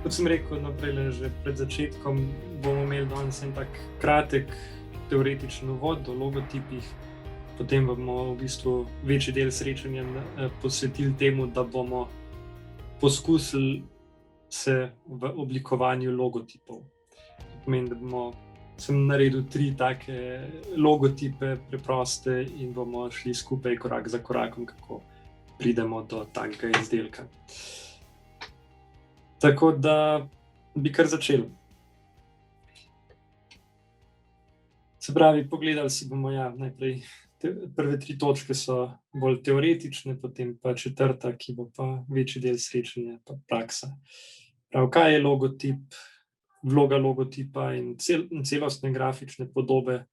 Kot sem rekel naprej, že pred začetkom bomo imeli danes en tak kratek teoretičen uvod o logotipih, potem bomo v bistvu večji del srečanja posvetili temu, da bomo poskusili se v oblikovanju logotipov. To pomeni, da sem naredil 3 take logotipe preproste in bomo šli skupaj korak za korakom, kako pridemo do takega izdelka. Tako da bi kar začeli. Se pravi, pogledali si bomo najprej prve 3 točke so bolj teoretične, potem pa 4., ki bo pa večji del srečanja, pa praksa. Prav, kaj je logotip, vloga logotipa in celostne grafične podobe,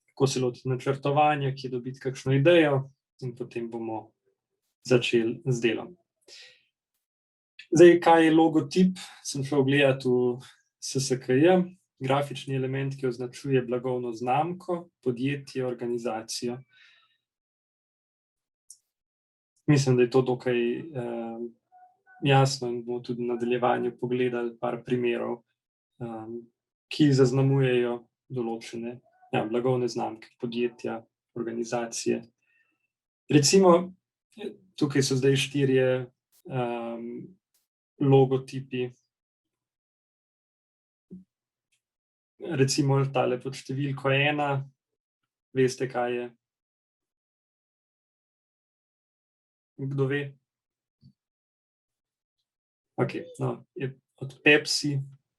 kako se lotiti načrtovanja, kje dobiti kakšno idejo in potem bomo začeli z delom. Zdaj, kaj je logotip? Sem šel gledati v SSKJ, grafični element, ki označuje blagovno znamko, podjetje, organizacijo. Mislim, da je to dokaj jasno in bomo tudi v nadaljevanju pogledali par primerov, ki zaznamujejo določene blagovne znamke, podjetja, organizacije. Recimo, tukaj so zdaj 4 logotipi. Recimo tale pod številko 1, veste, kaj je? Kdo ve? Okej, no, je od Pepsi,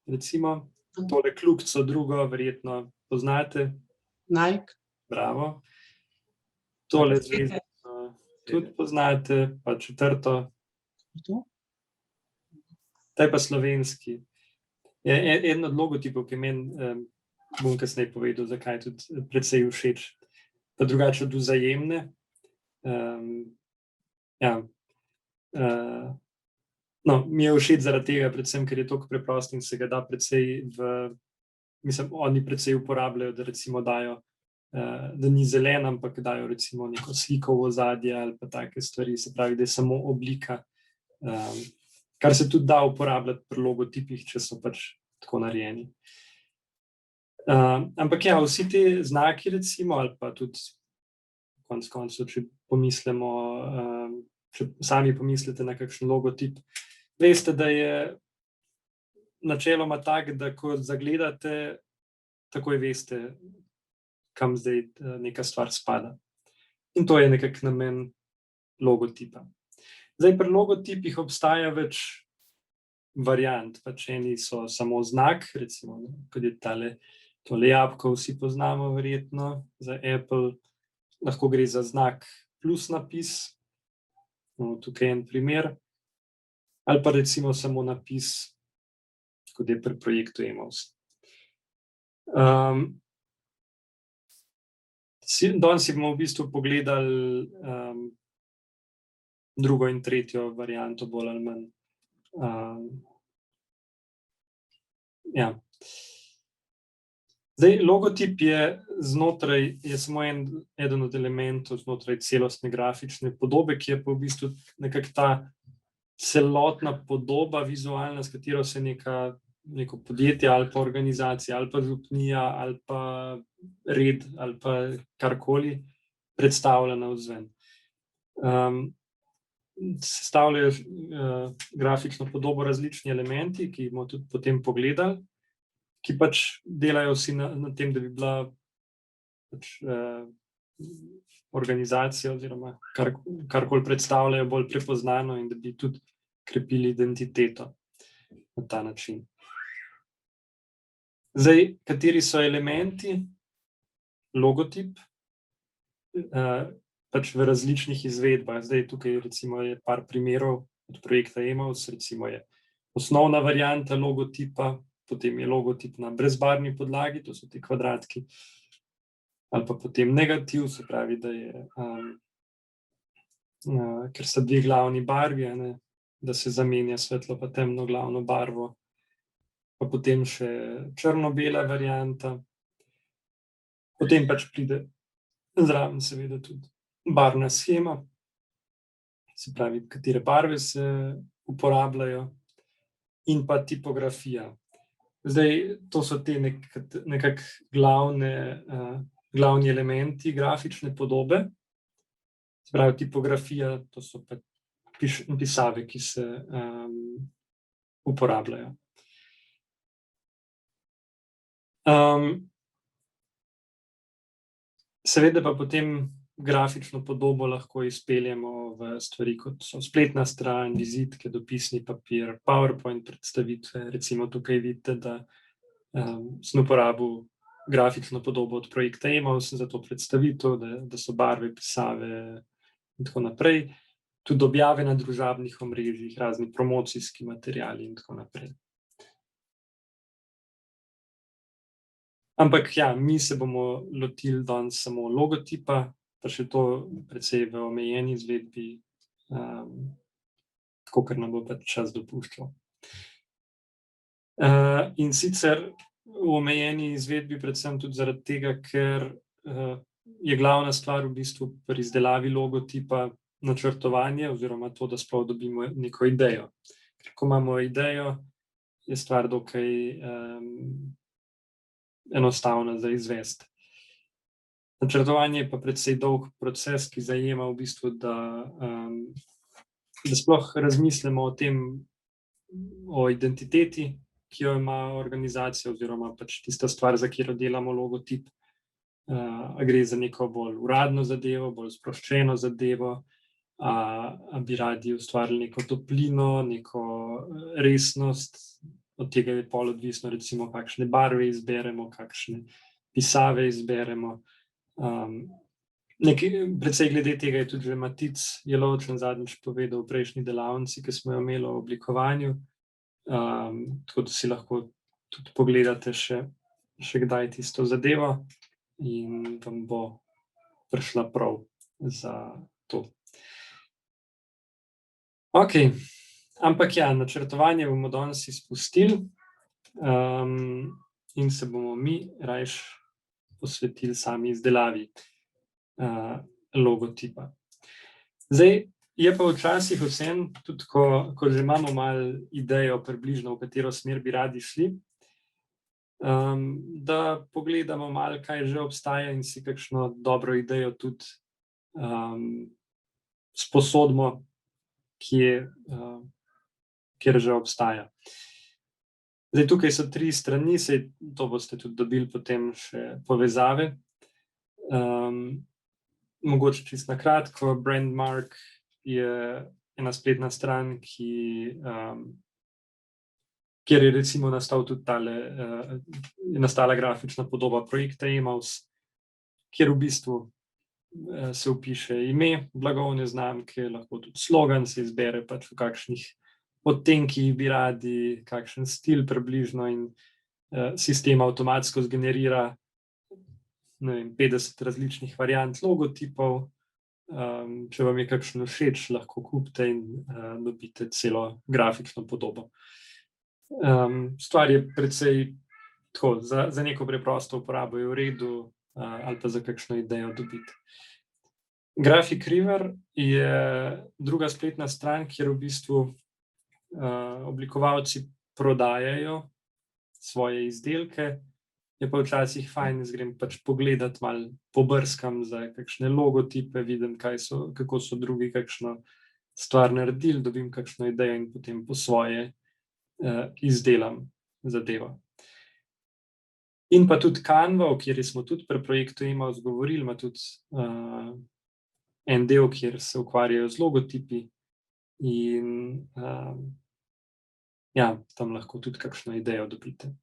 recimo, tole kljukico drugo verjetno poznate. Nike. Bravo. Tole zvezdico tudi poznate, pa 4. Ta je pa slovenski. Eden od logotipov, ki meni, bom kasneje povedal, zakaj je tudi precej všeč, pa drugače od Vzajemne. Mi je všeč zaradi tega, predvsem, ker je toliko preprost in se ga da precej oni precej uporabljajo, da recimo dajo, da ni zelen, ampak dajo recimo neko sliko v ozadje ali pa take stvari, se pravi, da je samo oblika, kar se tudi da uporabljati pri logotipih, če so pač tako narejeni. Ampak vsi ti znaki recimo, ali pa tudi konec koncev, če pomislimo, če sami pomislite na kakšen logotip, veste, da je načeloma tak, da ko zagledate, takoj veste, kam zdaj neka stvar spada. In to je nekako namen logotipa. Zdaj, pri logotipih obstaja več variant, pač eni so samo znak, recimo, kot je tole jabolko, vsi poznamo verjetno, za Apple, lahko gre za znak plus napis, tukaj en primer, ali pa recimo samo napis, kot je pri projektu Emaus. Danes si bomo v bistvu pogledali drugo in tretjo varianto, bolj ali manj. Zdaj, logotip je samo eden od elementov znotraj celostne grafične podobe, ki je pa v bistvu nekako ta celotna podoba vizualna, s katero se neko podjetje ali pa organizacija ali pa župnija ali pa red ali pa karkoli predstavlja navzven. Sestavljajo grafično podobo različni elementi, ki jih bomo tudi potem pogledali, ki pač delajo vsi na tem, da bi bila pač organizacija oziroma karkoli predstavljajo bolj prepoznano in da bi tudi krepili identiteto na ta način. Zdaj, kateri so elementi? Logotip pač v različnih izvedbah. Zdaj, tukaj recimo je par primerov od projekta Emaus, recimo je osnovna varianta logotipa, potem je logotip na brezbarvni podlagi, to so ti kvadratki, ali pa potem negativ, se pravi, da je, ker sta 2 glavni barvi, da se zamenja svetlo pa temno glavno barvo, pa potem še črno-bela varianta. Potem pač pride zraven seveda tudi barvna shema, se pravi, katere barve se uporabljajo, in pa tipografija. Zdaj, to so te nekako glavni elementi grafične podobe. Se pravi, tipografija, to so pa pisave, ki se uporabljajo. Seveda pa potem grafično podobo lahko izpeljemo v stvari, kot so spletna stran, vizitke, dopisni papir, PowerPoint predstavitve. Recimo tukaj vidite, da sem uporabil grafično podobo od projekta Emaus za to predstavitev, da so barve, pisave in tako naprej. Tudi objave na družabnih omrežjih, razni promocijski materiali in tako naprej. Ampak ja, mi se bomo lotili danes samo logotipa, pa še to precej v omejeni izvedbi, tako ker nam bo pač čas dopuščal. In sicer v omejeni izvedbi predvsem tudi zaradi tega, ker je glavna stvar v bistvu pri izdelavi logotipa načrtovanje oziroma to, da sploh dobimo neko idejo. Ker ko imamo idejo, je stvar dokaj enostavna za izvesti. Načrtovanje je pa precej dolg proces, ki zajema v bistvu, da sploh razmislimo o tem, o identiteti, ki jo ima organizacija oziroma pač tista stvar, za katero delamo logotip. A gre za neko bolj uradno zadevo, bolj sproščeno zadevo, a bi radi ustvarili neko toplino, neko resnost. Od tega je pol odvisno, recimo, kakšne barve izberemo, kakšne pisave izberemo. Precej glede tega je tudi že Matic Jelovčan zadnjič povedal v prejšnji delavnici, ki smo jo imeli o oblikovanju. Tako da si lahko tudi pogledate še kdaj tisto zadevo in vam bo prišla prav za to. Okej. Ampak ja, načrtovanje bomo danes izpustili in se bomo mi rajš posvetili sami izdelavi logotipa. Zdaj, je pa včasih vseeno, tudi ko že imamo malo idejo približno, v katero smer bi radi šli, da pogledamo malo, kaj že obstaja in si kakšno dobro idejo tudi sposodimo, kjer že obstaja. Zdaj, tukaj so 3 strani, saj to boste tudi dobili potem še povezave. Mogoče čisto na kratko, Brandmark je ena spletna stran, kjer je recimo nastal tudi je nastala grafična podoba projekta Emaus, kjer v bistvu se vpiše ime blagovne znamke, lahko tudi slogan se izbere, pač v kakšnih odtenkih bi radi, kakšen stil približno, in sistem avtomatsko zgenerira 50 različnih variant logotipov. Če vam je kakšen všeč, lahko kupite in dobite celo grafično podobo. Stvar je precej tako, za neko preprosto uporabo je v redu, ali pa za kakšno idejo dobiti. Graphic River je druga spletna stran, kjer v bistvu oblikovalci prodajajo svoje izdelke. Je pa včasih fajn, jaz grem pač pogledat, malo pobrskam za kakšne logotipe, vidim, kako so drugi kakšno stvar naredili, dobim kakšno idejo in potem po svoje izdelam zadevo. In pa tudi Canva, o kateri smo tudi pri projektu Emaus govorili, ima tudi en del, kjer se ukvarjajo z logotipi in ja, tam lahko tudi kakšno idejo dobite.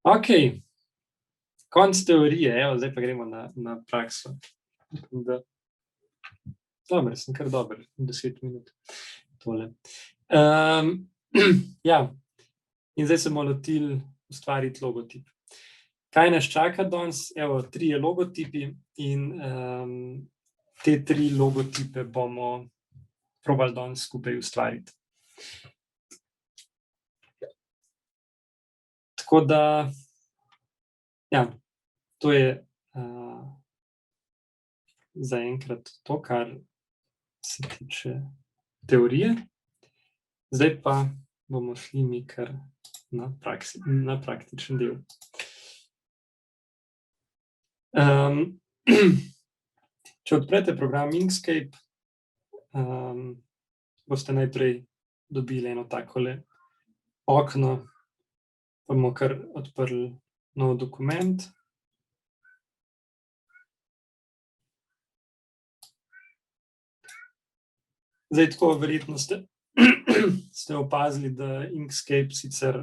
Okej, konec teorije, evo, zdaj pa gremo na prakso. Dobro, sem kar dober, 10 minut tole. Ja, in zdaj se bomo lotili ustvariti logotip. Kaj nas čaka danes? Evo, 3 logotipi in te 3 logotipe bomo probali danes skupaj ustvariti. Tako da, ja, to je zaenkrat to, kar se tiče teorije. Zdaj pa bomo šli mi kar na praktičen del. Če odprete program Inkscape, boste najprej dobili eno takole okno, pa bomo kar odprli nov dokument. Zdaj tako verjetno ste opazili, da Inkscape sicer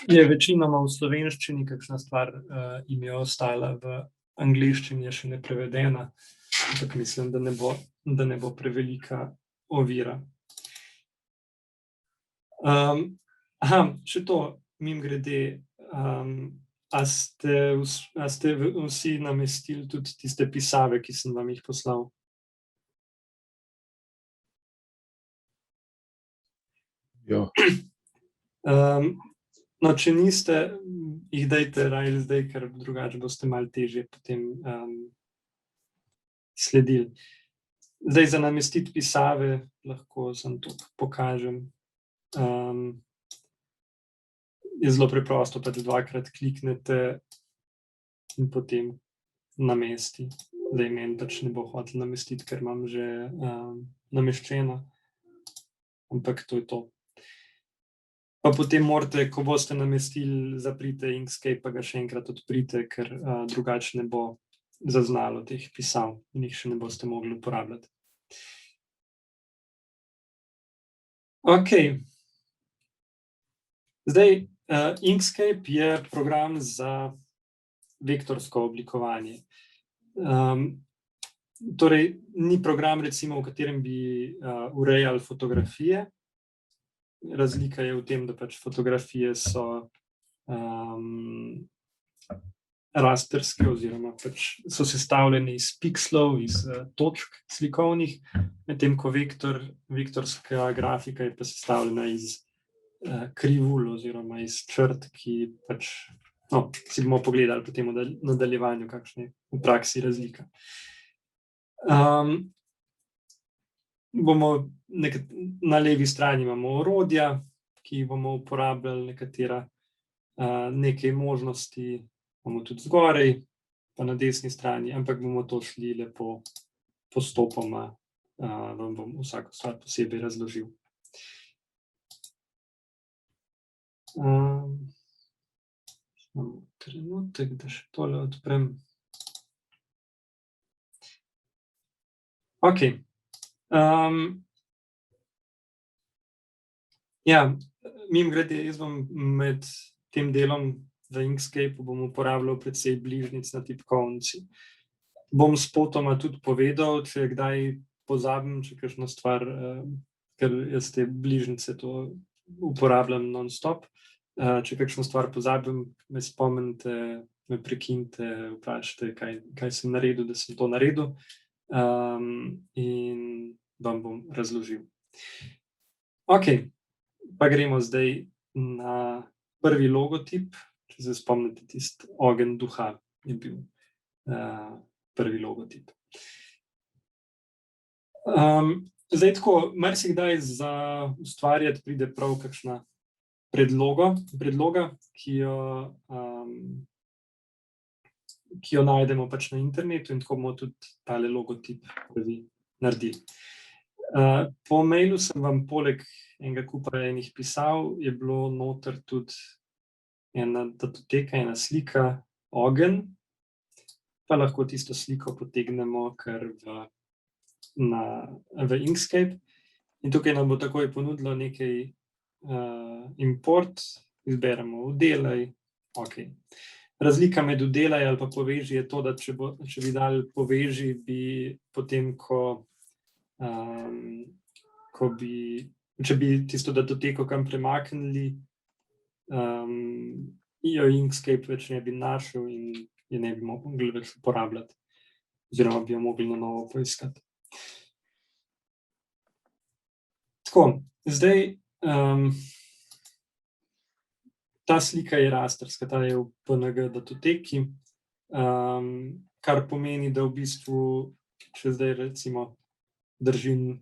je večinoma v slovenščini, kakšna stvar jim je ostala v angleščini, je še ne prevedena, ampak mislim, da ne bo prevelika ovira. Še to, mimogrede, a ste vsi namestili tudi tiste pisave, ki sem vam jih poslal? Ja. No, če niste, jih dajte raje zdaj, ker drugače boste malo težje potem sledili. Zdaj za namestiti pisave lahko samo to pokažem. Je zelo preprosto, pač dvakrat kliknete in potem namesti. Zdaj meni pač ne bo hotel namestiti, ker imam že nameščeno, ampak to je to. Pa potem morate, ko boste namestili, zaprite Inkscape, pa ga še enkrat odprite, ker drugače ne bo zaznalo teh pisav in jih še ne boste mogli uporabljati. Okej. Zdaj, Inkscape je program za vektorsko oblikovanje. Torej, ni program, recimo, v katerem bi urejali fotografije. Razlika je v tem, da pač fotografije so rasterske oziroma pač so sestavljene iz pikslov, iz točk slikovnih, medtem ko vektorska grafika je pa sestavljena iz krivulj oziroma iz črt, ki pač, no, si bomo pogledali potem v nadaljevanju, kakšna je v praksi razlika. Na levi strani imamo orodja, ki jih bomo uporabljali, nekatera, nekaj možnosti imamo tudi zgoraj, pa na desni strani, ampak bomo to šli lepo postopoma, vam bom vsako stvar posebej razložil. Samo trenutek, da še tole odprem. Okej. Ja, mimogrede, jaz bom med tem delom v Inkscapeu bom uporabljal precej bližnjic na tipkovnici. Bom spotoma tudi povedal, če kdaj pozabim, če kakšno stvar, ker jaz te bližnjice to uporabljam non-stop. Če kakšno stvar pozabim, me spomnite, me prekinite, vprašajte, kaj sem naredil, da sem to naredil. In vam bom razložil. Okej, pa gremo zdaj na prvi logotip. Če se spomnite, tisti ogenj duha je bil prvi logotip. Zdaj tako, marsikdaj za ustvarjati pride prav kakšna predloga, ki jo najdemo pač na internetu, in tako bomo tudi tale logotip prvi naredili. Po mailu sem vam poleg enega kupa enih pisav, je bilo noter tudi ena datoteka, ena slika, ogenj, pa lahko tisto sliko potegnemo kar v Inkscape. In tukaj nam bo takoj ponudilo nekaj import, izberemo vdelaj, okej. Razlika med vdelaj ali pa poveži je to, da če bi dali poveži, bi potem, če bi tisto datoteko kam premaknili, jo Inkscape več ne bi našel in je ne bi mogli več uporabljati. Oziroma bi jo mogli na novo poiskati. Tako, zdaj ta slika je rasterska, ta je v PNG datoteki, kar pomeni, da v bistvu, če zdaj recimo držim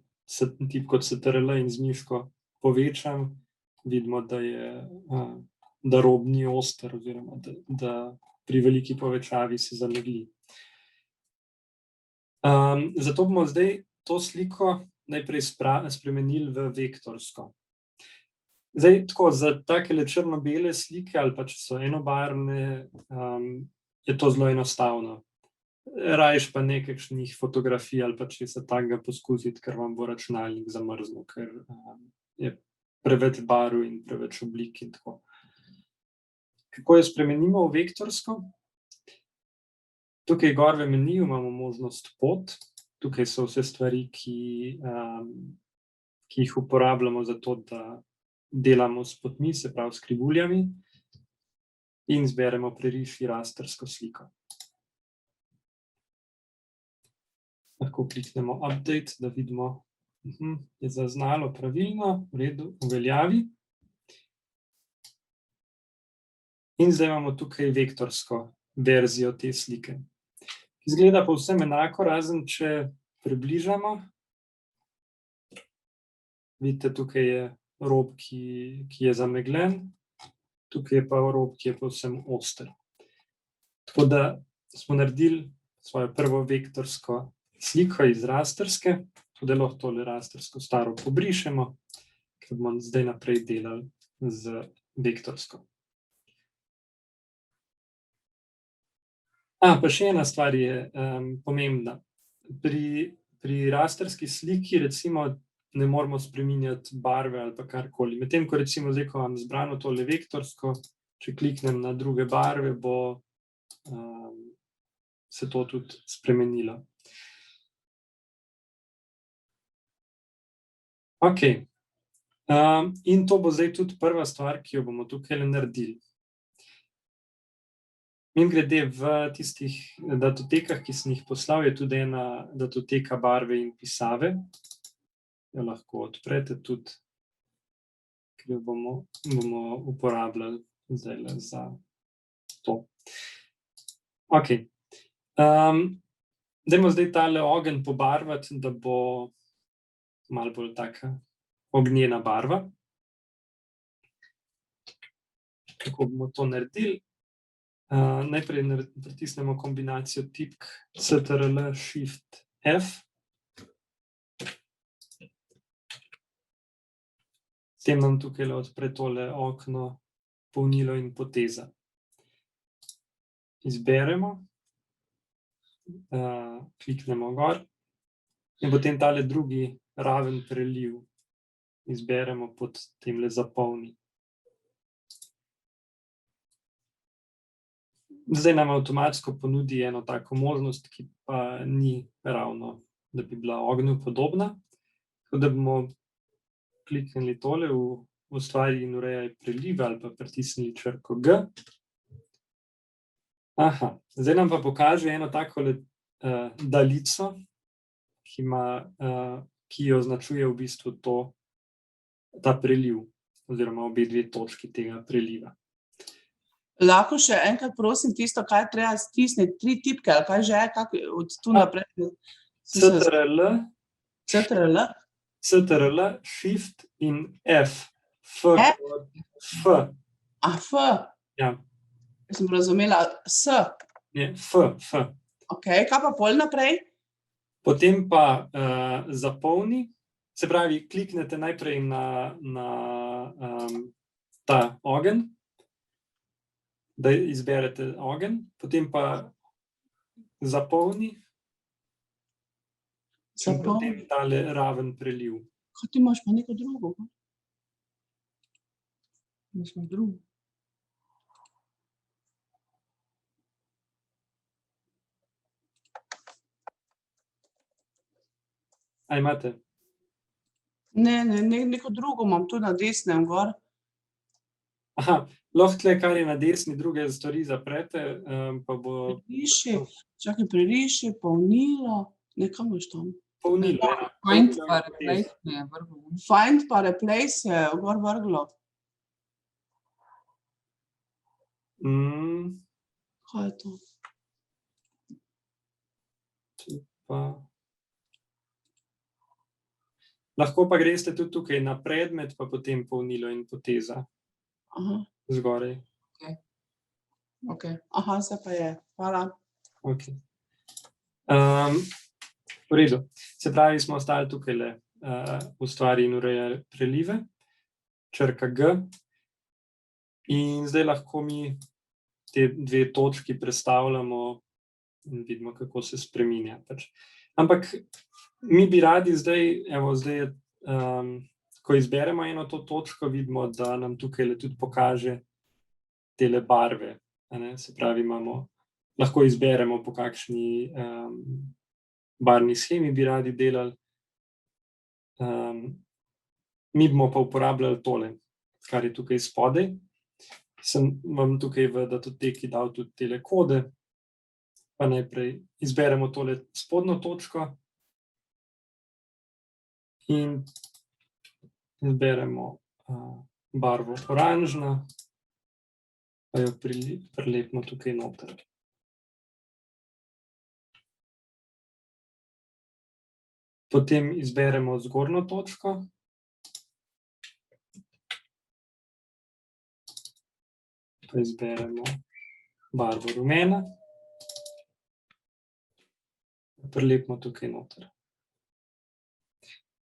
tipko CTRL in z miško povečam, vidimo, da rob ni oster oziroma da pri veliki povečavi se zamegli. Zato bomo zdaj to sliko najprej spremenili v vektorsko. Zdaj, tako, za takele črno-bele slike ali pa če so enobarvne, je to zelo enostavno. Rajš pa nekakšnih fotografij ali pa če se takega poskusiti, ker vam bo računalnik zamrznil, ker je preveč barv in preveč oblik in tako. Kako jo spremenimo v vektorsko? Tukaj gor v meniju imamo možnost pot. Tukaj so vse stvari, ki jih uporabljamo za to, da delamo s potmi, se pravi s krivuljami, in izberemo preriši rastersko sliko. Lahko kliknemo update, da vidimo, je zaznalo pravilno, v redu, uveljavi. In zdaj imamo tukaj vektorsko verzijo te slike. Izgleda povsem enako, razen če približamo. Vidite, tukaj je rob, ki je zamegljen, tukaj je pa rob, ki je povsem oster. Tako da smo naredili svojo prvo vektorsko sliko iz rasterske, tudi lahko tole rastersko staro pobrišemo, ker bomo zdaj naprej delali z vektorsko. Pa še ena stvar je pomembna. Pri rasterski sliki recimo ne moramo spreminjati barve ali pa karkoli. Medtem ko recimo zdaj, ko imam zbrano tole vektorsko, če kliknem na druge barve, bo se to tudi spremenilo. Ok. In to bo zdaj tudi prva stvar, ki jo bomo tukaj naredili. Mimogrede, v tistih datotekah, ki sem jih poslal, je tudi ena datoteka barve in pisave. Jo lahko odprete tudi, ker jo bomo uporabljali zdajle za to. Ok. Dajmo zdaj tale ogenj pobarvati, da bo malo bolj taka ognjena barva. Kako bomo to naredili? Najprej pritisnemo kombinacijo tipk CTRL Shift F. S tem nam tukaj odpre tole okno polnilo in poteza. Izberemo, kliknemo gor in potem tale drugi raven preliv izberemo pod temle zapolni. Zdaj nam avtomatsko ponudi eno tako možnost, ki pa ni ravno, da bi bila ognju podobna. Tako da bomo kliknili tole v ustvari in urejaj prelive ali pa pritisnili črko G. Zdaj nam pa pokaže eno takole daljico, ki označuje v bistvu ta preliv oziroma obe dve točki tega preliva. Lahko še enkrat prosim tisto, kaj treba stisniti, 3 tipke, ali kaj že je, od tu naprej? CTRL, Shift in F. F. F. Ja. Sem razumela, S. Ne, F. Ok, kaj pa pol naprej? Potem pa zapolni, se pravi, kliknete najprej na ta ogenj, da izberete ogenj, potem pa zapolni in potem tale raven preliv. Kaj ti imaš pa neko drugo? Mislim drugo. A imate? Ne, neko drugo imam tu na desnem gor. Lahko tle, kar je na desni, druge stvari zaprete, pa bo... Preriši, polnilo, nekaj imaš tam. Polnilo, ja. Find pa replace mi je vrglo. Find pa replace je gor vrglo. Kaj je to? Pa... Lahko pa greste tudi tukaj na predmet, pa potem polnilo in poteza Aha, zgoraj. okej. Aha, zdaj pa je. Hvala. Okay. V redu. Se pravi, smo ostali tukajle ustvari in ureja prelive, črka G. In zdaj lahko mi te dve točki prestavljamo in vidimo, kako se spreminja. Ampak mi bi radi zdaj, ko izberemo eno to točko, vidimo, da nam tukaj tudi pokaže tele barve. Se pravi, lahko izberemo, po kakšni barvni shemi bi radi delali. Mi bomo pa uporabljali tole, kar je tukaj spodaj. Sem vam tukaj v datoteki dal tudi tele kode, pa najprej izberemo tole spodnjo točko in izberemo barvo oranžna, pa jo prilepimo tukaj noter. Potem izberemo zgornjo točko. Pa izberemo barvo rumena. Prilepimo tukaj noter.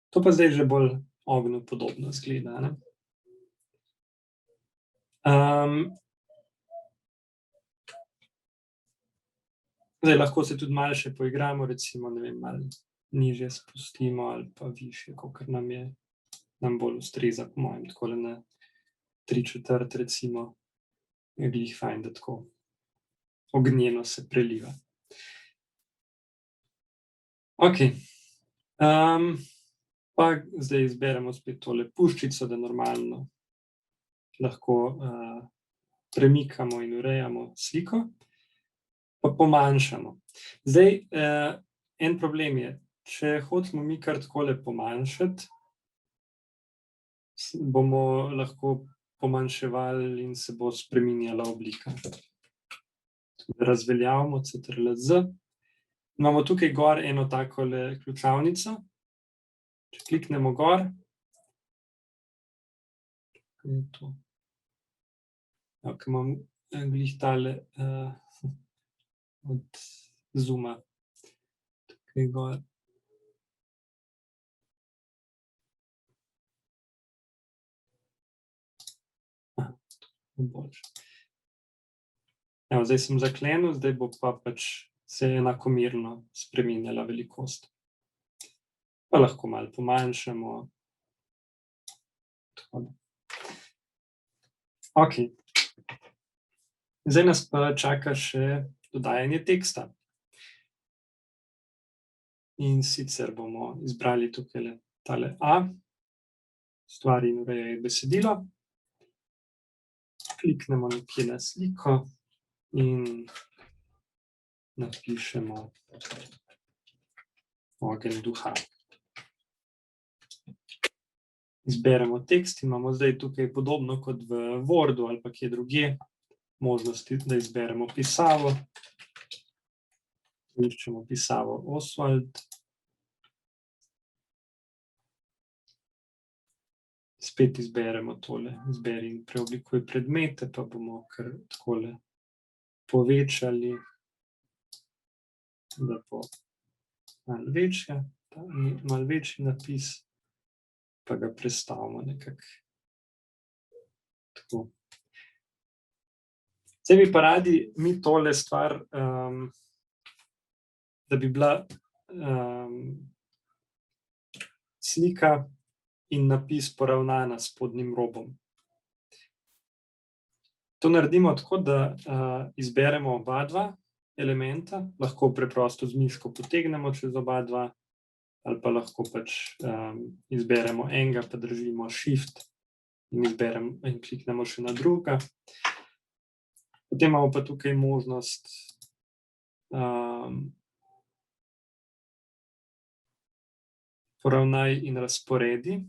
To pa zdaj že bolj ognju podobno izgleda, ne? Zdaj lahko se tudi malo še poigramo, recimo, ne vem, malo nižje spustimo ali pa višje, kakor nam bolj ustreza, po mojem, takole na 3/4 recimo, je glih fajn, da tako ognjeno se preliva. Okej. Pa zdaj izberemo spet tole puščico, da normalno lahko premikamo in urejamo sliko, pa pomanjšamo. Zdaj, en problem je, če hočemo mi kar takole pomanjšati, bomo lahko pomanjševali in se bo spreminjala oblika. Razveljavimo Ctrl+Z. Imamo tukaj gor eno takole ključavnico. Če kliknemo gor, kaj je to? Ker imam glih tale od Zooma. Tukaj gor. Boljše. Evo, zdaj sem zaklenil, zdaj bo pa pač se enakomerno spreminjala velikost. Pa lahko malo pomanjšamo. Okej. Zdaj nas pa čaka še dodajanje teksta. In sicer bomo izbrali tukajle tale A, ustvari in urejaj besedilo. Kliknemo nekje na sliko in napišemo ogenj duha. Izberemo tekst, imamo zdaj tukaj podobno kot v Wordu ali pa kje drugje, možnosti, da izberemo pisavo. Iščemo pisavo Oswald. Spet izberemo tole, izberi in preoblikuj predmete, pa bomo kar takole povečali, da bo malo večja, malo večji napis, pa ga prestavimo nekako tako. Zdaj bi pa radi mi tole stvar, da bi bila slika in napis poravnana s spodnjim robom. To naredimo tako, da izberemo oba dva elementa, lahko preprosto z miško potegnemo čez oba dva, ali pa lahko pač izberemo enega, pa držimo Shift in kliknemo še na drugega. Potem imamo pa tukaj možnost poravnaj in razporedi,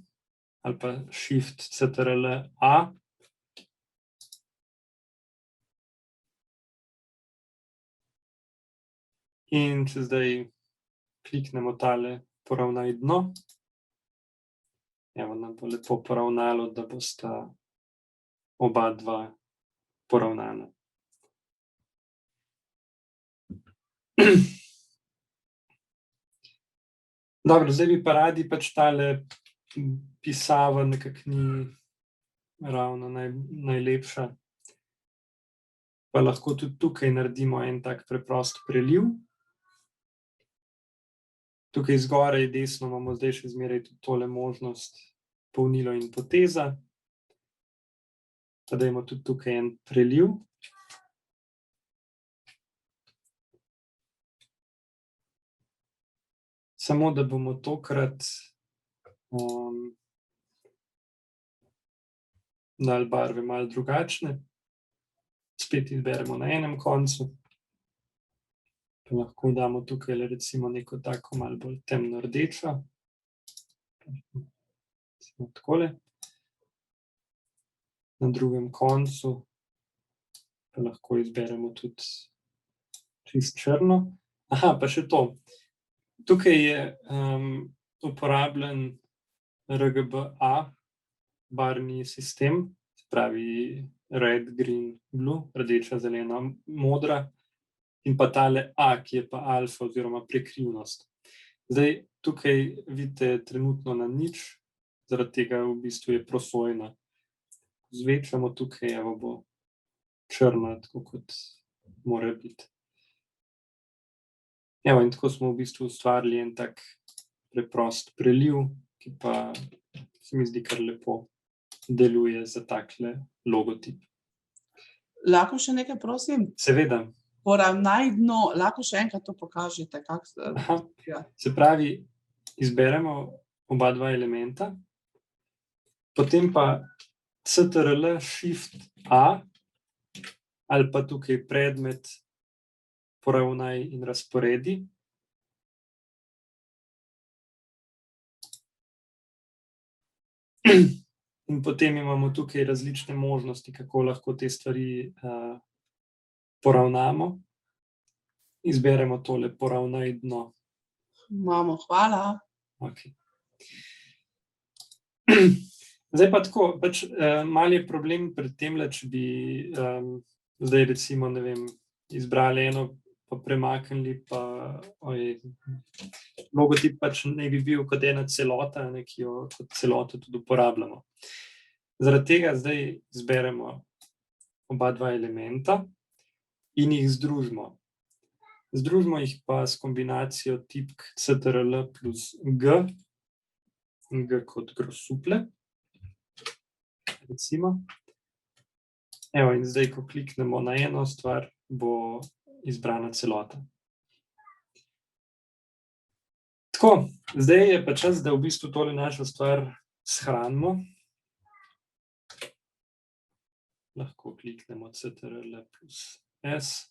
ali pa Shift Ctrl+A. In če zdaj kliknemo tale poravnaj dno, Evo, nam bo lepo poravnalo, da bosta oba dva poravnana. Dobro, zdaj bi pa radi pač tale pisava nekako ni ravno najlepša. Pa lahko tudi tukaj naredimo en tak preprost preliv. Tukaj zgoraj desno imamo zdaj še zmeraj tudi tole možnost polnilo in poteza. Pa dajmo tudi tukaj en preliv. Samo da bomo tokrat dali barve malo drugačne. Spet izberemo na enem koncu. Pa lahko damo tukaj recimo neko tako malo bolj temno rdečo. Samo takole. Na drugem koncu pa lahko izberemo tudi čist črno. Aha, pa še to. Tukaj je uporabljen RGBA barvni sistem, se pravi red, green, blue, rdeča, zelena, modra in pa tale A, ki je pa alfa oziroma prekrivnost. Zdaj, tukaj vidite trenutno na nič, zaradi tega v bistvu je prosojna. Zvečamo tukaj, evo bo črna, tako kot mora biti. Evo, in tako smo v bistvu ustvarili en tak preprost preliv, ki pa se mi zdi kar lepo deluje za takle logotip. Lahko še nekaj, prosim? Seveda. Poravnaj dno, lahko še enkrat to pokažete, Aha. Ja. Se pravi, izberemo oba dva elementa, potem pa CTRL Shift A ali pa tukaj predmet poravnaj in razporedi. In potem imamo tukaj različne možnosti, kako lahko te stvari poravnamo. Izberemo tole poravnaj dno. Imamo, hvala. Okay. Zdaj pa tako, pač malo je problem pred temle, če bi zdaj recimo, ne vem, izbrali eno pa premaknili, pa logotip pač naj bi bil kot ena celota, ki jo kot celoto tudi uporabljamo. Zaradi tega zdaj izberemo oba dva elementa in jih združimo. Združimo jih pa s kombinacijo tipk CTRL plus G, G kot grosuple, recimo. Evo, in zdaj, ko kliknemo na eno stvar, bo izbrana celota. Tako, zdaj je pa čas, da v bistvu tole našo stvar shranimo. Lahko kliknemo CTRL plus S.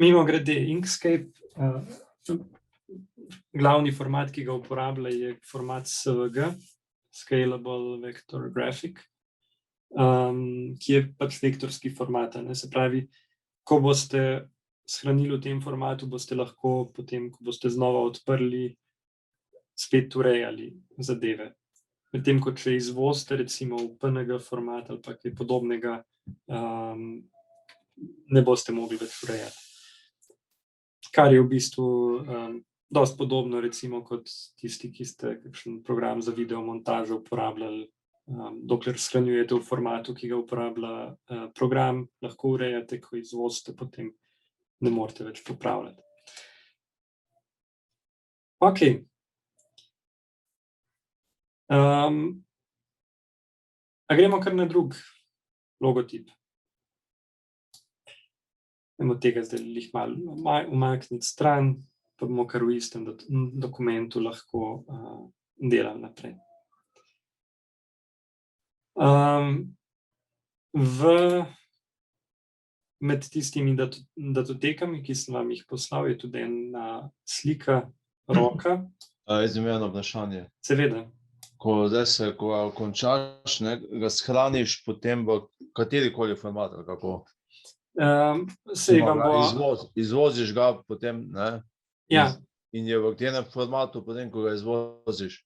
Mimogrede, Inkscape, glavni format, ki ga uporablja, je format SVG, Scalable Vector Graphic, ki je pač vektorski format. Se pravi, ko boste shranili v tem formatu, boste lahko potem, ko boste znova odprli, spet urejali zadeve. Medtem ko če izvozite recimo v PNG format ali pa kaj podobnega, ne boste mogli več urejati. Kar je v bistvu dosti podobno recimo kot tisti, ki ste kakšen program za videomontažo uporabljali, dokler shranjujete v formatu, ki ga uporablja program, lahko urejate, ko izvozite, potem ne morete več popravljati. Ok. A gremo kar na drug logotip. Dajmo tega zdaj lih malo umakniti stran, pa bomo kar v istem dokumentu lahko delali naprej. Med tistimi datotekami, ki sem vam jih poslal, je tudi ena slika roka. Izmeno vprašanje. Seveda. Ko končaš, ga shraniš potem v katerikoli format, ali kako? Sej vam bo... Izvoziš ga potem, ne? Ja, In je v katerem formatu potem, ko ga izvoziš.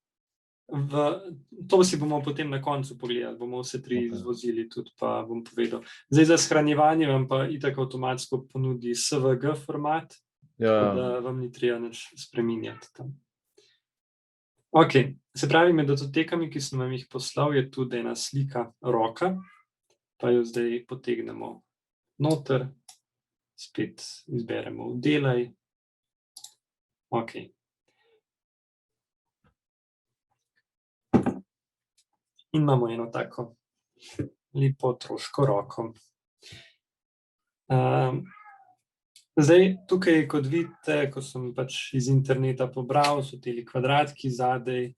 to si bomo potem na koncu pogledali, bomo vse tri Ok. izvozili tudi, pa bom povedal. Zdaj za shranjevanje vam pa itak avtomatsko ponudi SVG format, Ja, da vam ni treba nič spreminjati tam. Ok, se pravi, med datotekami, ki sem vam jih poslal, je tudi ena slika roka, pa jo zdaj potegnemo noter, spet izberemo vdelaj. Ok. In imamo eno tako lepo otroško roko. Zdaj, tukaj, kot vidite, ko sem pač iz interneta pobral, so teli kvadratki zadaj,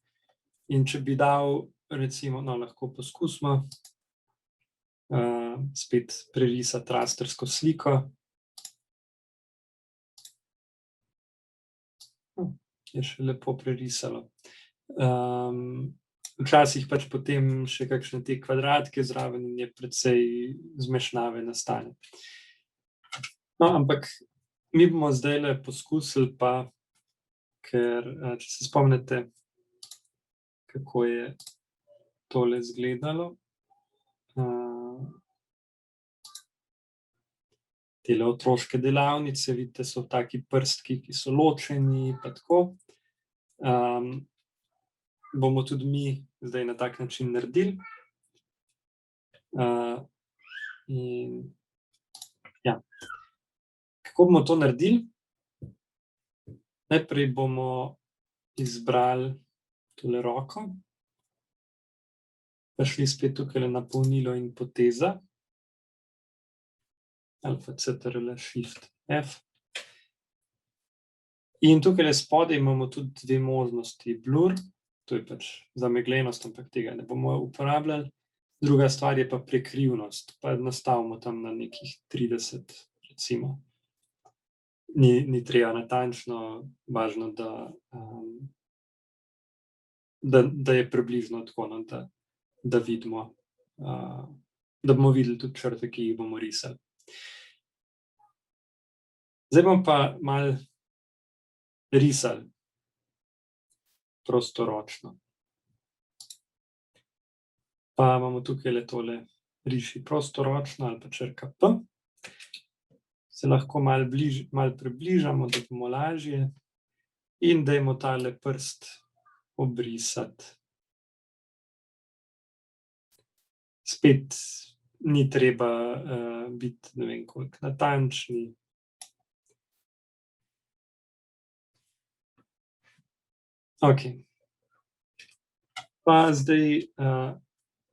in če bi dal, recimo, no, lahko poskusimo, spet prerisati rastersko sliko. Je še lepo prerisalo. Včasih pač potem še kakšne te kvadratke zraven in je precej zmešnjave nastane. No, ampak mi bomo zdajle poskusili pa, ker, če se spomnite, kako je tole izgledalo. Tele otroške delavnice, vidite, so taki prstki, ki so ločeni, pa tako. Bomo tudi mi zdaj na tak način naredili. In ja. Kako bomo to naredili? Najprej bomo izbrali tole roko, pa šli spet tukaj na polnilo in poteza, ali pa Ctrl Shift F. In tukaj spodaj imamo tudi dve možnosti, blur, to je pač zameglenost, ampak tega ne bomo uporabljali. Druga stvar je pa prekrivnost, pa nastavimo tam na nekih 30, recimo. Ni treba natančno, važno, da je približno tako, no, da vidimo, da bomo videli tudi črte, ki jih bomo risali. Zdaj bomo pa malo risali prostoročno. Pa imamo tukaj tole riši prostoročno ali pa črka P. Se lahko malo približamo, da bomo lažje, in dajmo tale prst obrisati. Spet ni treba biti, ne vem koliko, natančni. Ok. Pa zdaj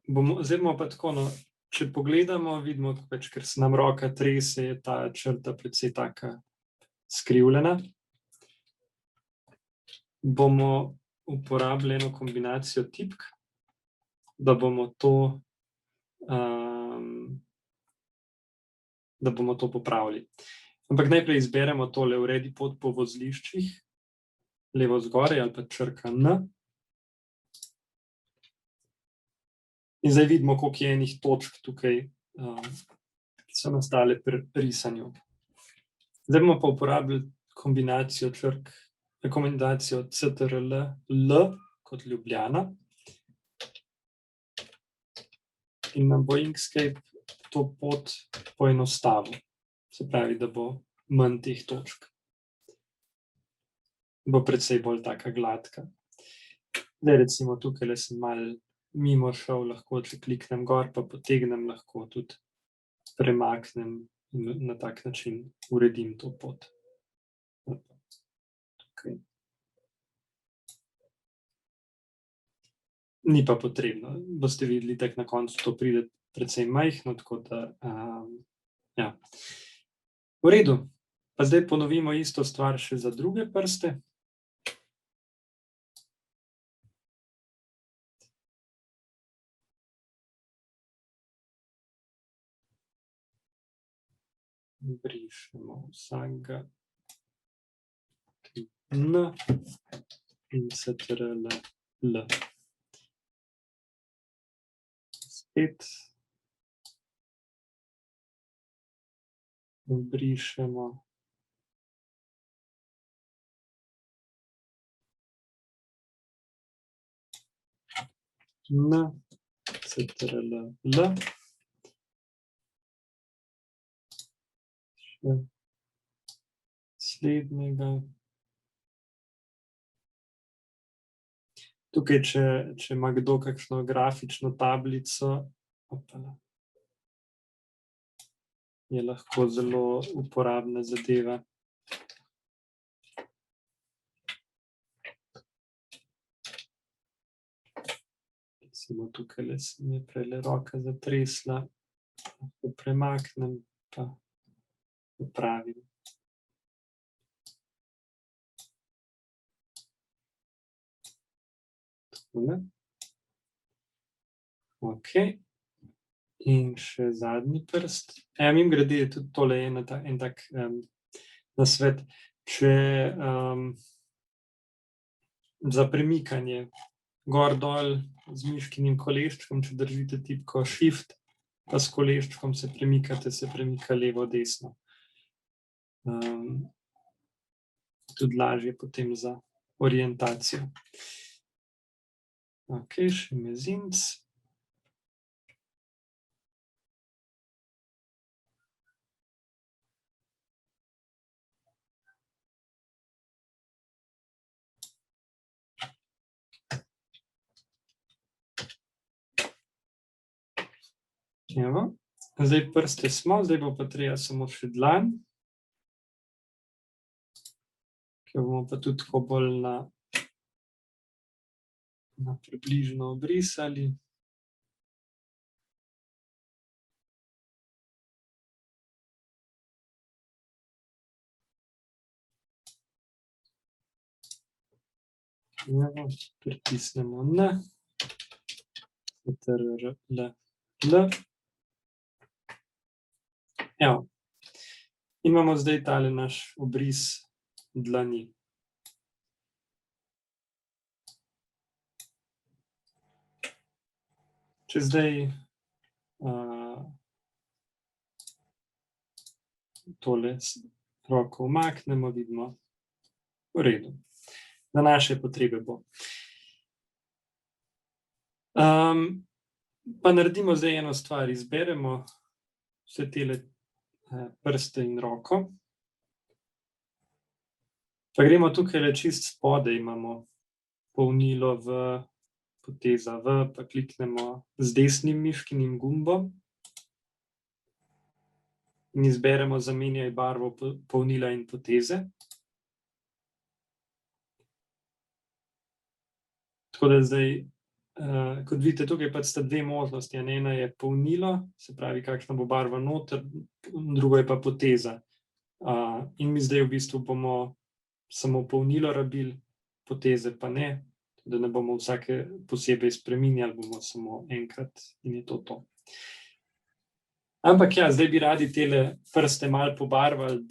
bomo pa tako, no, če pogledamo, vidimo, pač, ker se nam roka trese, je ta črta precej taka skrivljena. Bomo uporabili eno kombinacijo tipk, da bomo to popravili. Ampak najprej izberemo tole uredi pot po vozliščih, levo zgoraj ali pa črka N. In zdaj vidimo, koliko je enih točk tukaj, ki so nastale pri risanju. Zdaj bomo pa uporabili kombinacijo črk, kombinacijo Ctrl L kot Ljubljana. In nam bo Inkscape to pot poenostavil. Se pravi, da bo manj teh točk. Bo precej bolj taka gladka. Zdaj recimo tukaj sem malo mimo šel, lahko, če kliknem gor, pa potegnem, lahko tudi premaknem in na tak način uredim to pot. Okay. Ni pa potrebno, boste videli, tak na koncu to pride precej majhno, tako da, ja. V redu, pa zdaj ponovimo isto stvar še za druge prste. Brišemo vsakega N in Ctrl L. Spet. Brišemo. N, CTRL, L. Še slednjega. Tukaj, če ima kdo kakšno grafično tablico, je lahko zelo uporabna zadeva. Recimo tukaj se mi je prejle roka zatresla, lahko premaknem pa popravim. Takole. Ok. In še zadnji prst. Mimogrede je tudi tole en tak nasvet. Če za premikanje gor dol z miškinim koleščkom, če držite tipko Shift, pa s koleščkom se premika levo, desno. Tudi lažje potem za orientacijo. Ok, še mezinec. Evo, zdaj prste smo, zdaj bo pa treba samo še dlan, ki jo bomo pa tudi tako bolj na približno obrisali. Evo, pritisnemo N, CTRL, L. Evo, imamo zdaj tale naš obris dlani. Če zdaj tole roko umaknemo, vidimo, v redu. Za naše potrebe bo. Pa naredimo zdaj eno stvar, izberemo vse tele prste in roko. Pa gremo tukaj čist spodaj, imamo polnilo v, poteza v, pa kliknemo z desnim miškinim gumbom in izberemo zamenjaj barvo polnila in poteze. Tako da zdaj, kot vidite, tukaj pač sta dve možnosti. Ena je polnilo, se pravi, kakšna bo barva noter, drugo je pa poteza. In mi zdaj v bistvu bomo samo polnilo rabili, poteze pa ne, da ne bomo vsake posebej spreminjali, bomo samo enkrat in je to. Ampak ja, zdaj bi radi tele prste malo pobarvali,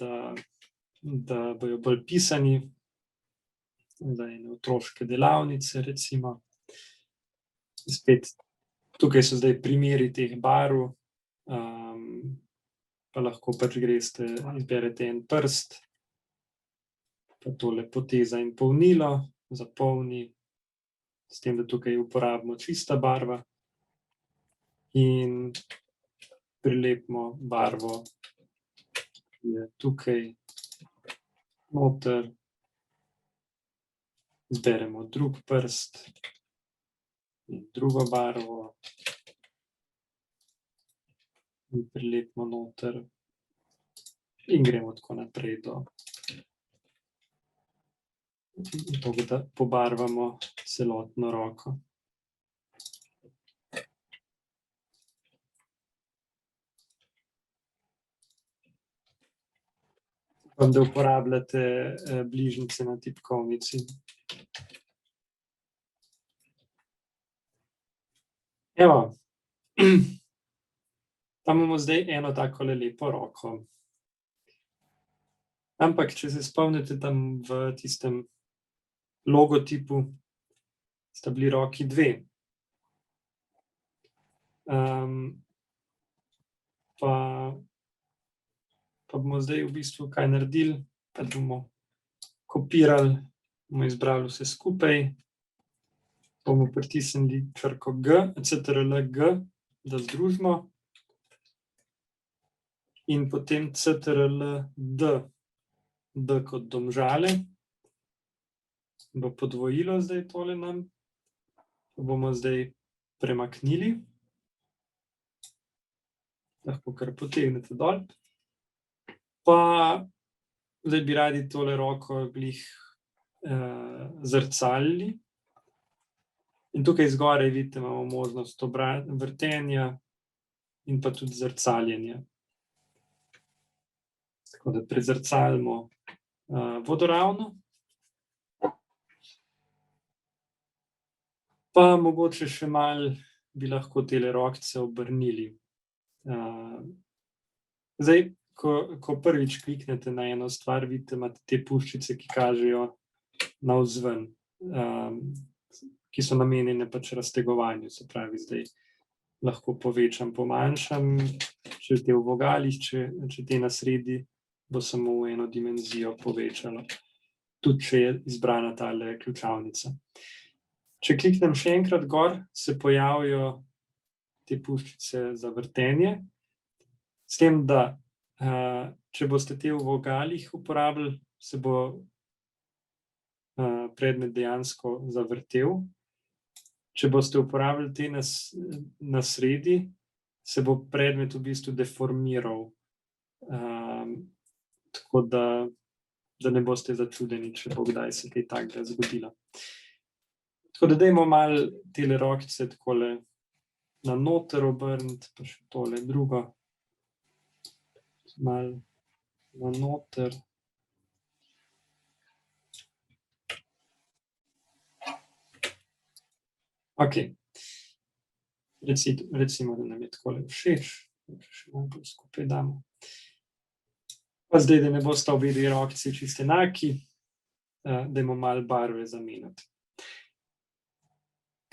da bojo bolj pisani, za ene otroške delavnice recimo. Spet, tukaj so zdaj primeri teh barv, pa lahko pač greste, izberete en prst, pa tole poteza in polnilo, zapolni, s tem, da tukaj uporabimo čista barva in prilepimo barvo, ki je tukaj noter, izberemo drug prst in drugo barvo in prilepimo noter in gremo tako naprej do tega, da pobarvamo celotno roko. Upam, da uporabljate bližnjice na tipkovnici. Evo, pa imamo zdaj eno takole lepo roko. Ampak, če se spomnite tam v tistem logotipu, sta bili roki dve. Pa pa bomo zdaj v bistvu kaj naredili, pa bomo kopirali, bomo izbrali vse skupaj, bomo pritisnili črko G, CTRL-G, da združimo, in potem CTRL-D, D kot Domžale, bo podvojilo zdaj tole nam, to bomo zdaj premaknili, lahko kar potegnete dol, pa zdaj bi radi tole roko glih zrcalili. In tukaj zgoraj vidite, imamo možnost vrtenja in pa tudi zrcaljenja. Tako da prezrcalimo vodoravno. Pa mogoče še malo bi lahko tele rokce obrnili. Zdaj, ko prvič kliknete na eno stvar, vidite, imate te puščice, ki kažejo navzven, ki so namenjene pač raztegovanju, se pravi, zdaj lahko povečam, pomanjšam, če te v vogalih, če te na sredi, bo samo v eno dimenzijo povečalo, tudi če je izbrana tale ključavnica. Če kliknem še enkrat gor, se pojavijo te puščice za vrtenje, s tem, da če boste te v vogalih uporabili, se bo predmet dejansko zavrtel. Če boste uporabili te na sredi, se bo predmet v bistvu deformiral. Tako da ne boste začudeni, če bo kdaj se kaj takega zgodilo. Tako da dajmo malo tele rokice takole na noter obrniti, pa še tole drugo. Malo na noter. Ok. Recimo, da nam je takole všeč, še malo bolj skupaj damo. Pa zdaj, da ne bosta obe dve rokici čisto enaki, dajmo malo barve zamenjati.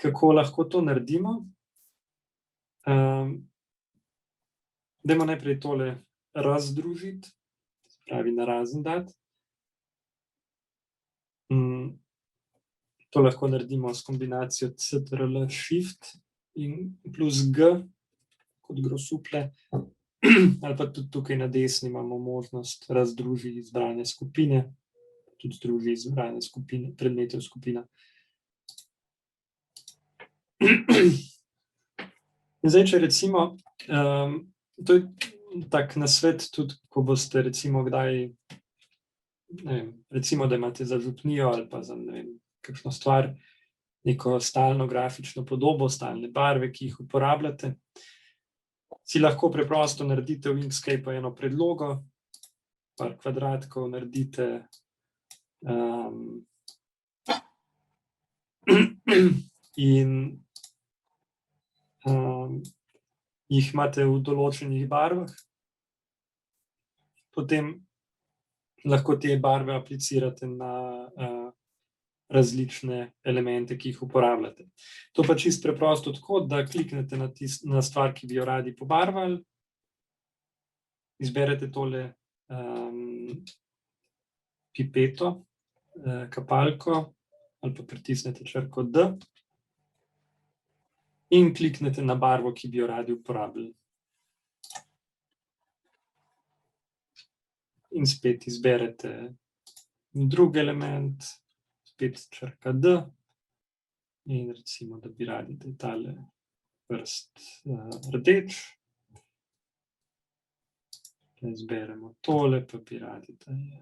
Kako lahko to naredimo? Dajmo najprej tole razdružiti, se pravi narazen dati. To lahko naredimo s kombinacijo CTRL Shift in plus G, kot grosuplje, ali pa tudi tukaj na desni imamo možnost razdruži izbrane skupine, tudi združi izbrane skupine, predmete v skupina. In zdaj, če recimo, to je tak nasvet tudi, ko boste recimo kdaj, ne vem, recimo, da imate za župnijo ali pa za, ne vem, kakšno stvar, neko stalno grafično podobo, stalne barve, ki jih uporabljate, si lahko preprosto naredite v Inkscapeu eno predlogo, par kvadratkov naredite, in jih imate v določenih barvah, potem lahko te barve aplicirate na različne elemente, ki jih uporabljate. To pa čisto preprosto tako, da kliknete na stvar, ki bi jo radi pobarvali, izberete tole pipeto, kapalko, ali pa pritisnete črko D in kliknete na barvo, ki bi jo radi uporabili. In spet izberete drug element, spet črka D, in recimo, da bi radi, da je tale prst rdeč. Izberemo tole, pa bi radi, da je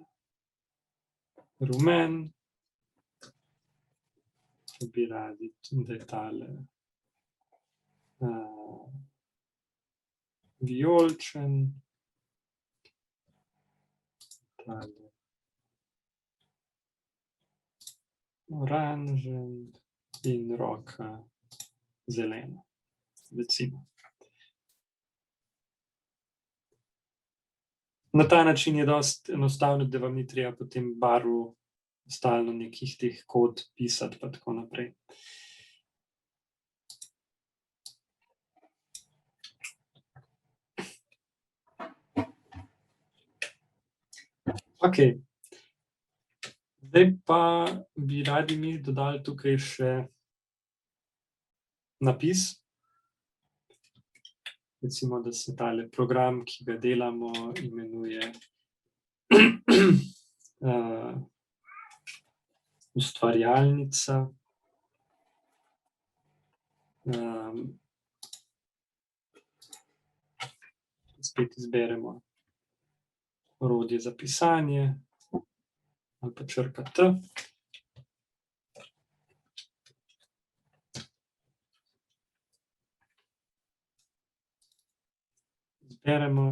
rumen. Pa bi radi, da je tale vijoličen. Tale oranžen in roka zelena, recimo. Na ta način je dosti enostavno, da vam ni treba potem barv stalno nekih teh kod pisati pa tako naprej. Ok. Zdaj pa bi radi mi dodali tukaj še napis. Recimo, da se tale program, ki ga delamo, imenuje ustvarjalnica. Spet izberemo orodje za pisanje ali pa črka T. Izberemo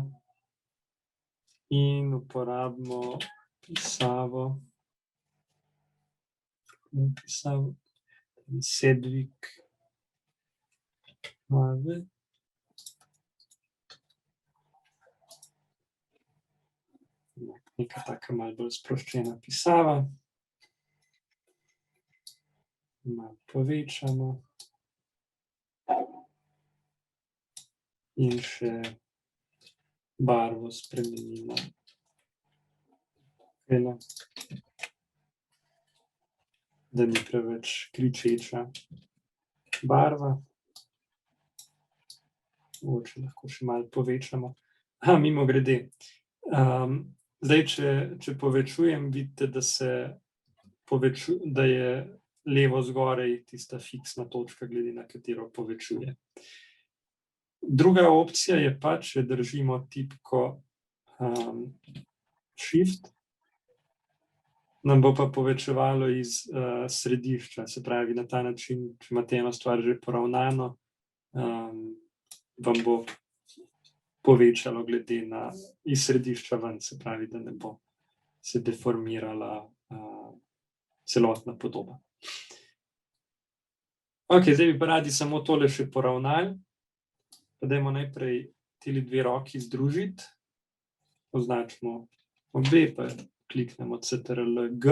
in uporabimo pisavo. Sedgwick. Neka taka malo bolj sproščena pisava. Malo povečamo. In še barvo spremenimo. Da ni preveč kričeča barva. Mogoče lahko še malo povečamo. Mimogrede, zdaj, če povečujem, vidite, da je levo zgoraj tista fiksna točka, glede na katero povečuje. Druga opcija je pa, če držimo tipko Shift, nam bo pa povečevalo iz središča, se pravi na ta način, če imate eno stvar že poravnano, vam bo povečalo glede na iz središča ven, se pravi, da ne bo se deformirala celotna podoba. Ok, zdaj bi pa radi samo tole še poravnali. Pa dajmo najprej tili dve roki združiti. Označimo obe, pa kliknemo Ctrl-G.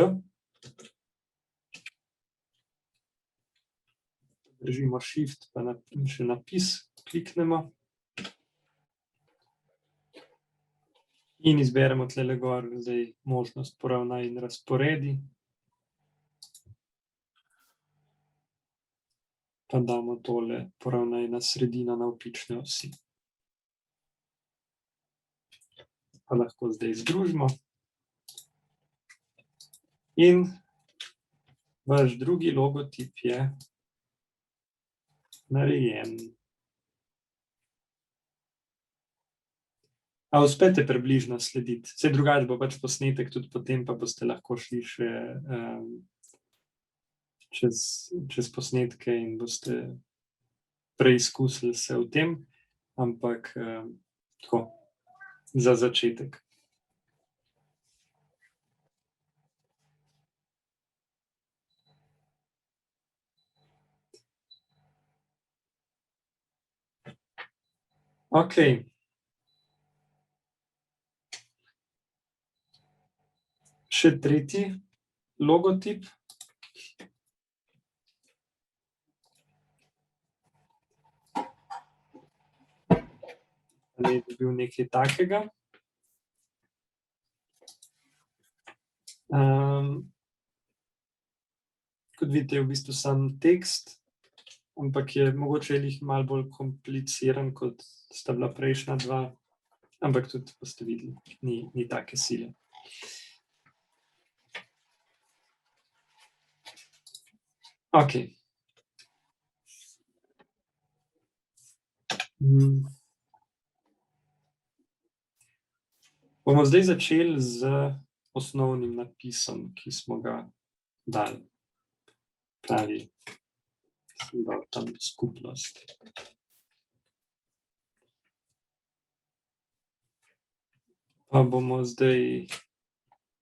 Držimo Shift, pa še napis kliknemo. In izberemo tlele gor zdaj možnost poravnaj in razporedi. Pa damo tole poravnaj na sredino navpične osi. Pa lahko zdaj združimo. In vaš drugi logotip je narejen. A uspete približno slediti? Saj drugače bo pač posnetek tudi potem, pa boste lahko šli še čez posnetke in boste preizkusili se v tem, ampak tako, za začetek. Ok. Še tretji logotip. Ali je bil nekaj takega. Kot vidite, je v bistvu sam tekst, ampak je mogoče malo bolj kompliciran, kot sta bila prejšnja dva, ampak tudi boste videli, ni take sile. Ok. Bomo zdaj začeli z osnovnim napisom, ki smo ga dali. Pravi, sem dal tam skupnost. Pa bomo zdaj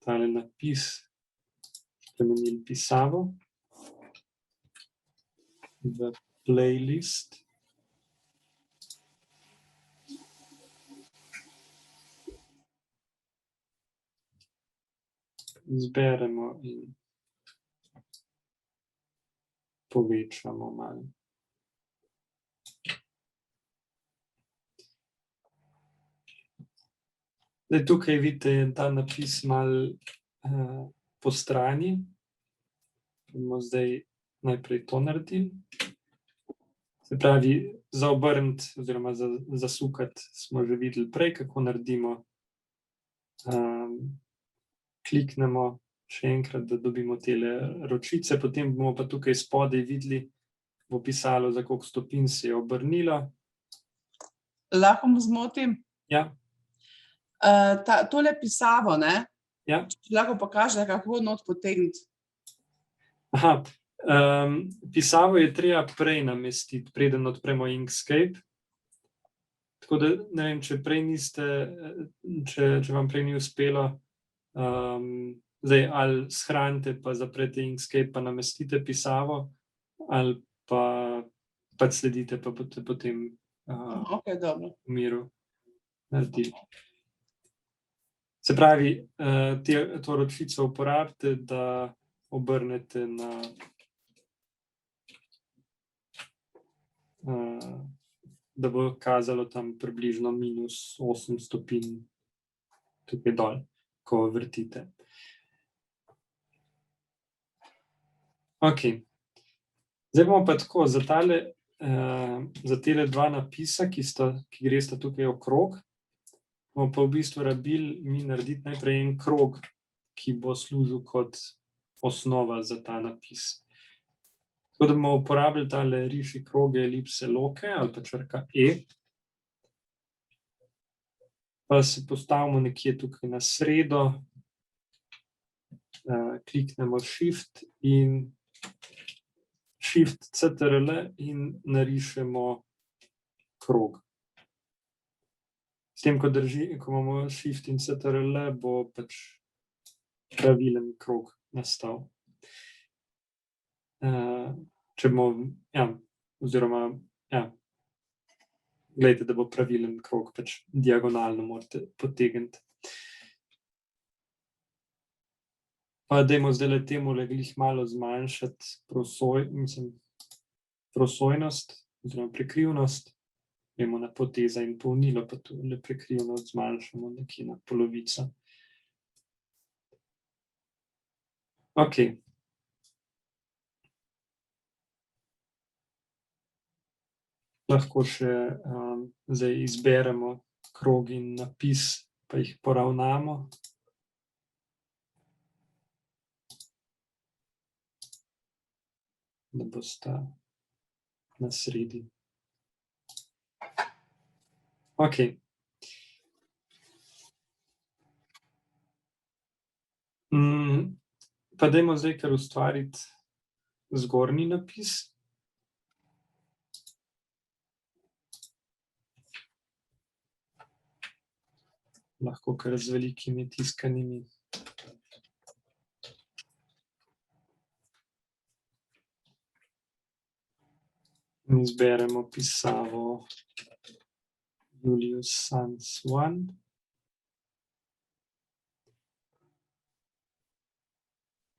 tale napis spremenili pisavo v playlist. Izberemo in povečamo malo. Zdaj, tukaj vidite, je ta napis malo po strani. Bomo zdaj najprej to naredili. Se pravi, zaobrniti oziroma zasukati smo že videli prej, kako naredimo. Kliknemo še enkrat, da dobimo tele ročice, potem bomo pa tukaj spodaj videli, bo pisalo, za koliko stopinj se je obrnilo. Lahko mu zmotim? Ja, Tole pisavo, ne? ja. Če lahko pokaže, kako not potegniti. Aha, pisavo je treba prej namestiti, preden odpremo Inkscape. Tako da, ne vem, če prej niste, če vam prej ni uspelo, zdaj ali shranite pa zaprete Inkscape pa namestite pisavo, ali pa pač sledite, pa boste potem Ok, dobro. v miru naredili. Se pravi, to ročico uporabite, da obrnete na da bo kazalo tam približno -8 stopinj tukaj dol, ko vrtite. Ok. Zdaj bomo pa tako, za tele dva napisa, ki gresta tukaj okrog, bomo pa v bistvu rabili mi narediti najprej en krog, ki bo služil kot osnova za ta napis. Tako da bomo uporabili tale riši kroge, elipse, loke ali pa črka E. Pa se postavimo nekje tukaj na sredo, kliknemo Shift in Shift CTRL in narišemo krog. S tem, ko imamo Shift in CTRL, bo pač pravilen krog nastal. Če bomo, oziroma, gledajte, da bo pravilen krog, pač diagonalno morate potegniti. Pa dajmo zdajle temule glih malo zmanjšati prosojnost oziroma prekrivnost. Gremo na poteza in polnilo, pa tule prekrivnost zmanjšamo nekje na polovico. Ok. Lahko še zdaj izberemo krog in napis, pa jih poravnamo. Da bosta na sredi. Ok. Pa dajmo zdaj kar ustvariti zgornji napis. Lahko kar z velikimi tiskanimi. Izberemo pisavo Julius Sans 1.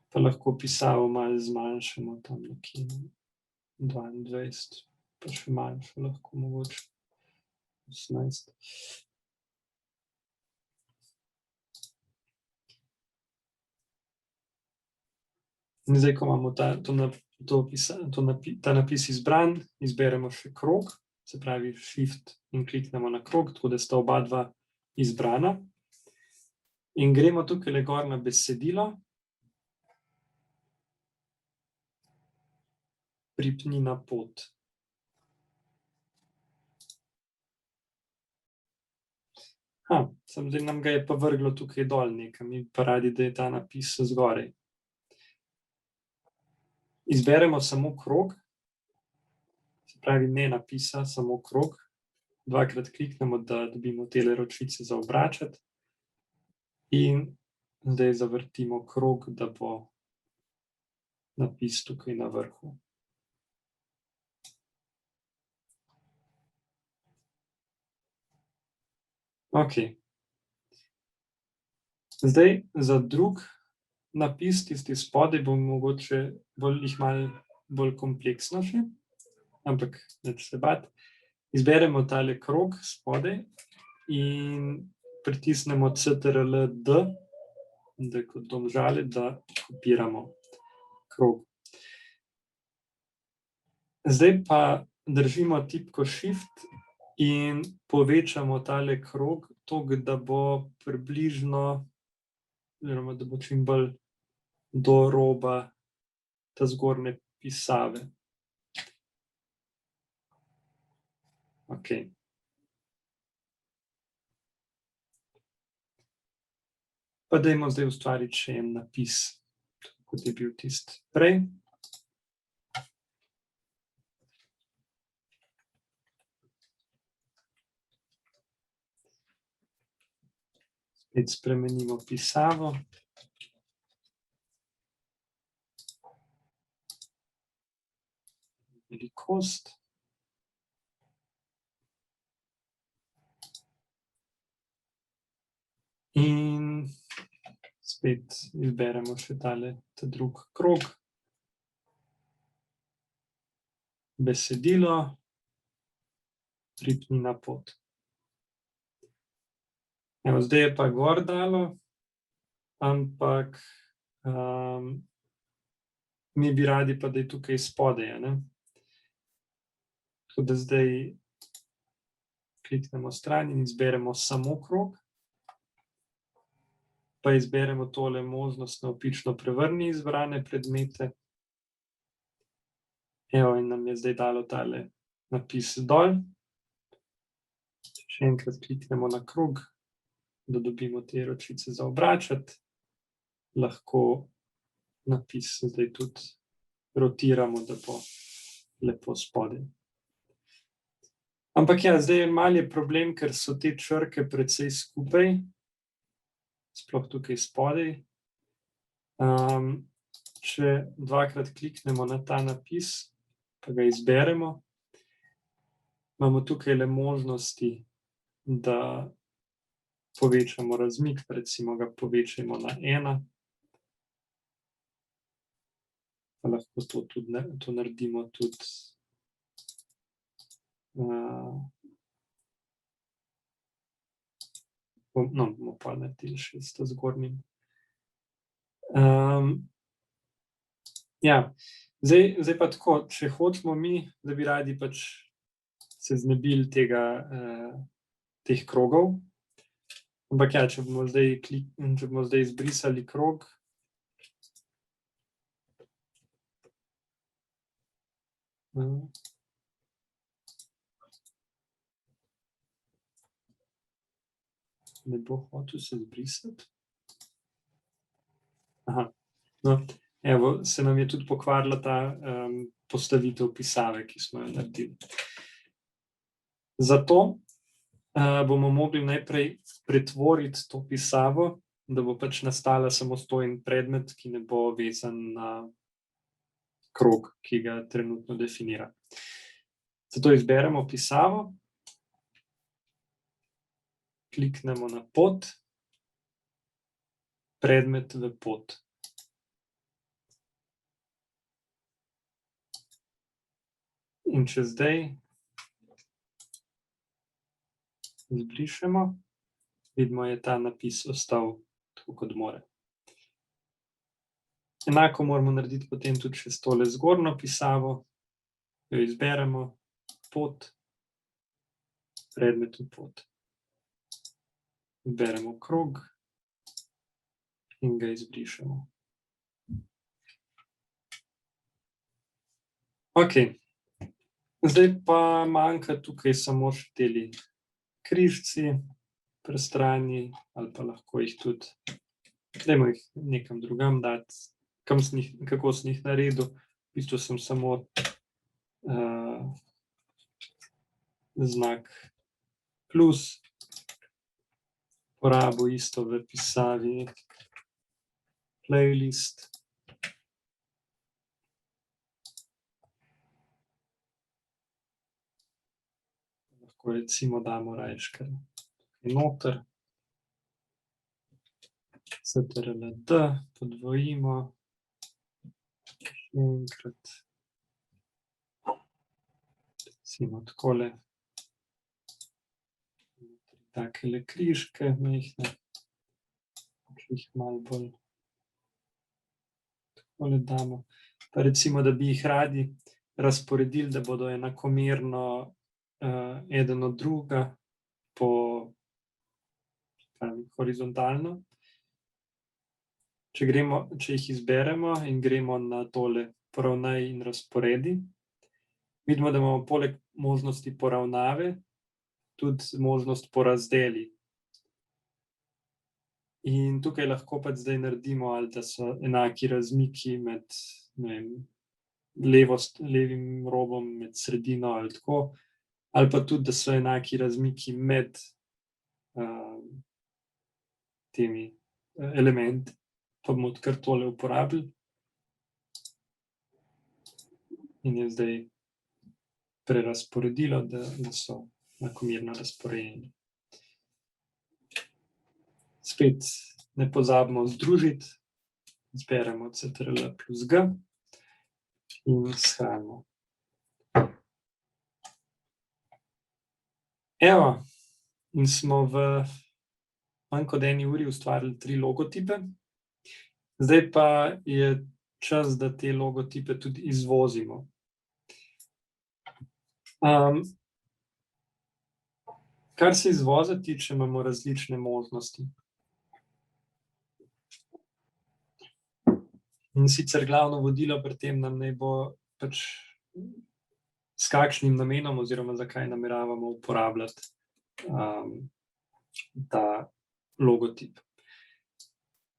Pa lahko pisavo malo zmanjšamo tam nekje 22, pa še manjšo lahko mogoče 18. In zdaj, ko imamo ta napis izbran, izberemo še krog, se pravi Shift in kliknemo na krog, tako da sta oba dva izbrana. In gremo tukaj gor na besedilo. Pripni na pot. Samo zdaj nam ga je pa vrglo tukaj dol nekam, mi pa radi, da je ta napis zgoraj. Izberemo samo krog, se pravi ne napisa, samo krog. Dvakrat kliknemo, da dobimo tele ročice za obračati. In zdaj zavrtimo krog, da bo napis tukaj na vrhu. Ok. Zdaj za drug napis, tisti spodaj, bo mogoče malo bolj kompleksno še, ampak nič se bati. Izberemo tale krog spodaj in pritisnemo CTRL-D, da kot Domžale, da kopiramo krog. Zdaj pa držimo tipko Shift in povečamo tale krog toliko, da bo približno, oziroma da bo čim bolj do roba ta zgornje pisave. Ok. Pa dajmo zdaj ustvariti še en napis, kot je bil tisti prej. Spet spremenimo pisavo. Velikost. In spet izberemo še ta drug krog. Besedilo. Pripni na pot. Evo, zdaj je pa gor dalo, ampak mi bi radi pa, da je tukaj spodaj, ne? Tako da zdaj kliknemo stran in izberemo samo krog. Pa izberemo tole možnost navpično prevrni izbrane predmete. Evo, in nam je zdaj dalo tale napis dol. Še enkrat kliknemo na krog, da dobimo te ročice za obračati. Lahko napis zdaj tudi rotiramo, da bo lepo spodaj. Ampak ja, zdaj malo je problem, ker so te črke precej skupaj, sploh tukaj spodaj. Če dvakrat kliknemo na ta napis, pa ga izberemo, imamo tukaj le možnosti, da povečamo razmik, recimo ga povečamo na 1. Pa lahko to naredimo tudi bomo pa naredili še s to zgornjim. Ja, zdaj pa tako, če hočemo mi, da bi radi pač se znebili teh krogov, ampak ja, če bomo zdaj izbrisali krog, ne bo hotel se zbrisati. Aha, no, evo, se nam je tudi pokvarila ta postavitev pisave, ki smo jo naredili. Zato bomo mogli najprej pretvoriti to pisavo, da bo pač nastala samostojen predmet, ki ne bo vezan na krog, ki ga trenutno definira. Zato izberemo pisavo. Kliknemo na pot, predmet v pot. In če zdaj izbrišemo, vidimo, je ta napis ostal tako, kot mora. Enako moramo narediti potem tudi še s tole zgornjo pisavo, jo izberemo, pot, predmet v pot. Izberemo krog in ga izbrišemo. Ok, zdaj pa manjka tukaj samo še teli križci pri strani, ali pa lahko jih tudi, dajmo jih nekam drugam dati, kako sem jih naredil, v bistvu sem samo znak plus, porabo isto v pisavi playlist. Lahko recimo damo rajškar noter. CTRL-D, podvojimo. Še enkrat. Recimo takole. takele križke, majhne, če jih malo bolj takole damo. Pa recimo, da bi jih radi razporedili, da bodo enakomerno eden od druga horizontalno. Če jih izberemo in gremo na tole poravnaj in razporedi, vidimo, da imamo poleg možnosti poravnave tudi možnost porazdeli. In tukaj lahko pač zdaj naredimo, ali da so enaki razmiki med, ne vem, levim robom, med sredino ali tako, ali pa tudi, da so enaki razmiki med temi elementi, pa bomo kar tole uporabili. In je zdaj prerazporedilo, da so enakomerno razporejeni. Spet ne pozabimo združiti, zberemo Ctrl plus G in shranimo. Evo, in smo v manj kot 1 uri ustvarili 3 logotipe. Zdaj pa je čas, da te logotipe tudi izvozimo. Kar se izvoza tiče, imamo različne možnosti. In sicer glavno vodilo pri tem nam naj bo pač s kakšnim namenom oziroma zakaj nameravamo uporabljati ta logotip.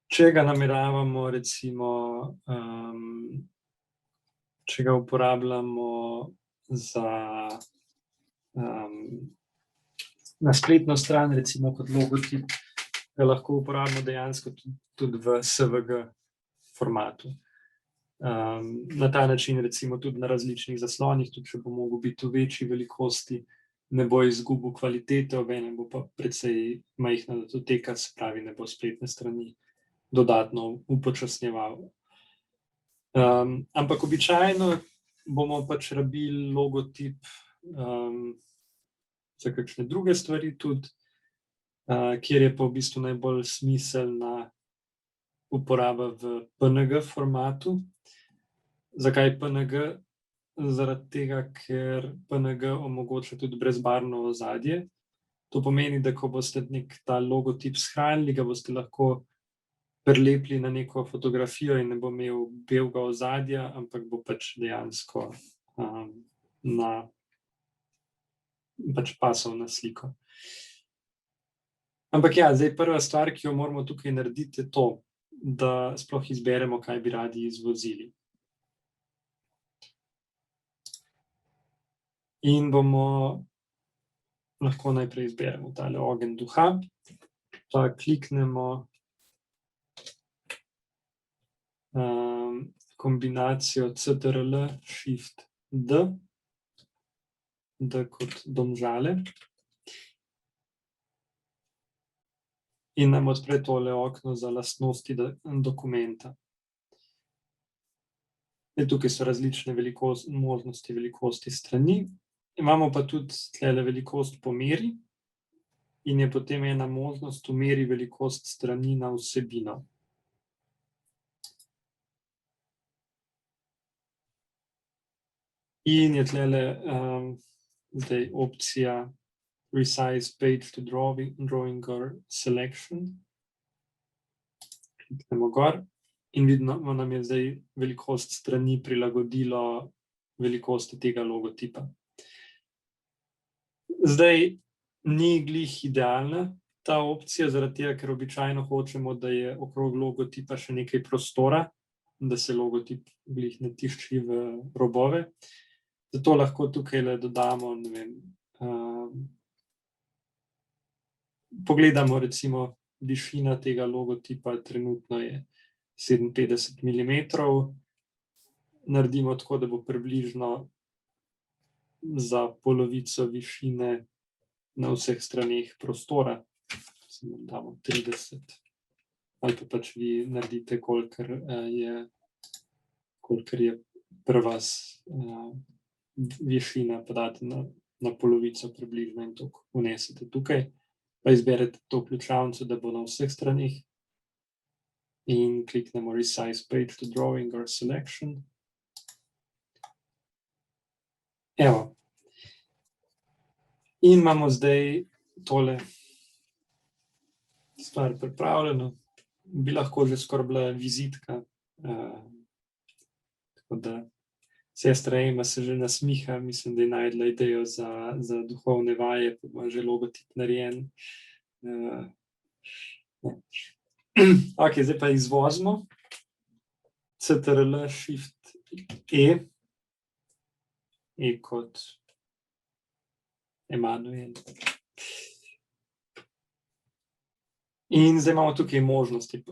Če ga nameravamo recimo, če ga uporabljamo na spletno stran, recimo kot logotip, ga lahko uporabimo dejansko tudi v SVG formatu. Na ta način recimo tudi na različnih zaslonih, tudi če bo mogel biti v večji velikosti, ne bo izgubil kvalitete, obenem bo pa precej majhna datoteka, se pravi, ne bo spletne strani dodatno upočasnjeval. Ampak običajno bomo pač rabili logotip za kakšne druge stvari tudi, kjer je pa v bistvu najbolj smiselna uporaba v PNG formatu. Zakaj PNG? Zaradi tega, ker PNG omogoča tudi brezbarvno ozadje. To pomeni, da ko boste ta logotip shranili, ga boste lahko prilepili na neko fotografijo in ne bo imel belega ozadja, ampak bo pač dejansko pasal na sliko. Ampak ja, zdaj prva stvar, ki jo moramo tukaj narediti, je to, da sploh izberemo, kaj bi radi izvozili. In bomo lahko najprej izberemo tale ogenj duha, pa kliknemo kombinacijo Ctrl Shift D, D kot Domžale, in nam odpre tole okno za lastnosti dokumenta. Tukaj so različne možnosti velikosti strani. Imamo pa tudi tlele velikost po meri in je potem ena možnost umeri velikost strani na vsebino. In je tlele zdaj opcija Resize page to drawing or selection. Kliknemo gor in vidimo, nam je zdaj velikost strani prilagodilo velikosti tega logotipa. Zdaj ni glih idealna ta opcija, zaradi tega, ker običajno hočemo, da je okrog logotipa še nekaj prostora, da se logotip glih ne tišči v robove. Zato lahko tukaj dodamo, ne vem, pogledamo recimo višina tega logotipa, trenutno je 57 milimetrov, naredimo tako, da bo približno za polovico višine na vseh straneh prostora, damo 30, ali pa pač vi naredite, kolikor je pri vas višina, pa date na polovico približno in to vnesete tukaj. pa izberete to ključavnico, da bo na vseh straneh in kliknemo Resize Page to Drawing or Selection. Evo. In imamo zdaj tole stvar pripravljeno. Bi lahko že skoraj bila vizitka. Tako da sestra Ema se že nasmiha, mislim, da je najdla idejo za duhovne vaje, pa ima že logotip narejen. Ok, zdaj pa izvozimo. Ctrl, Shift, E. E kot Emanuel. In zdaj imamo tukaj možnosti.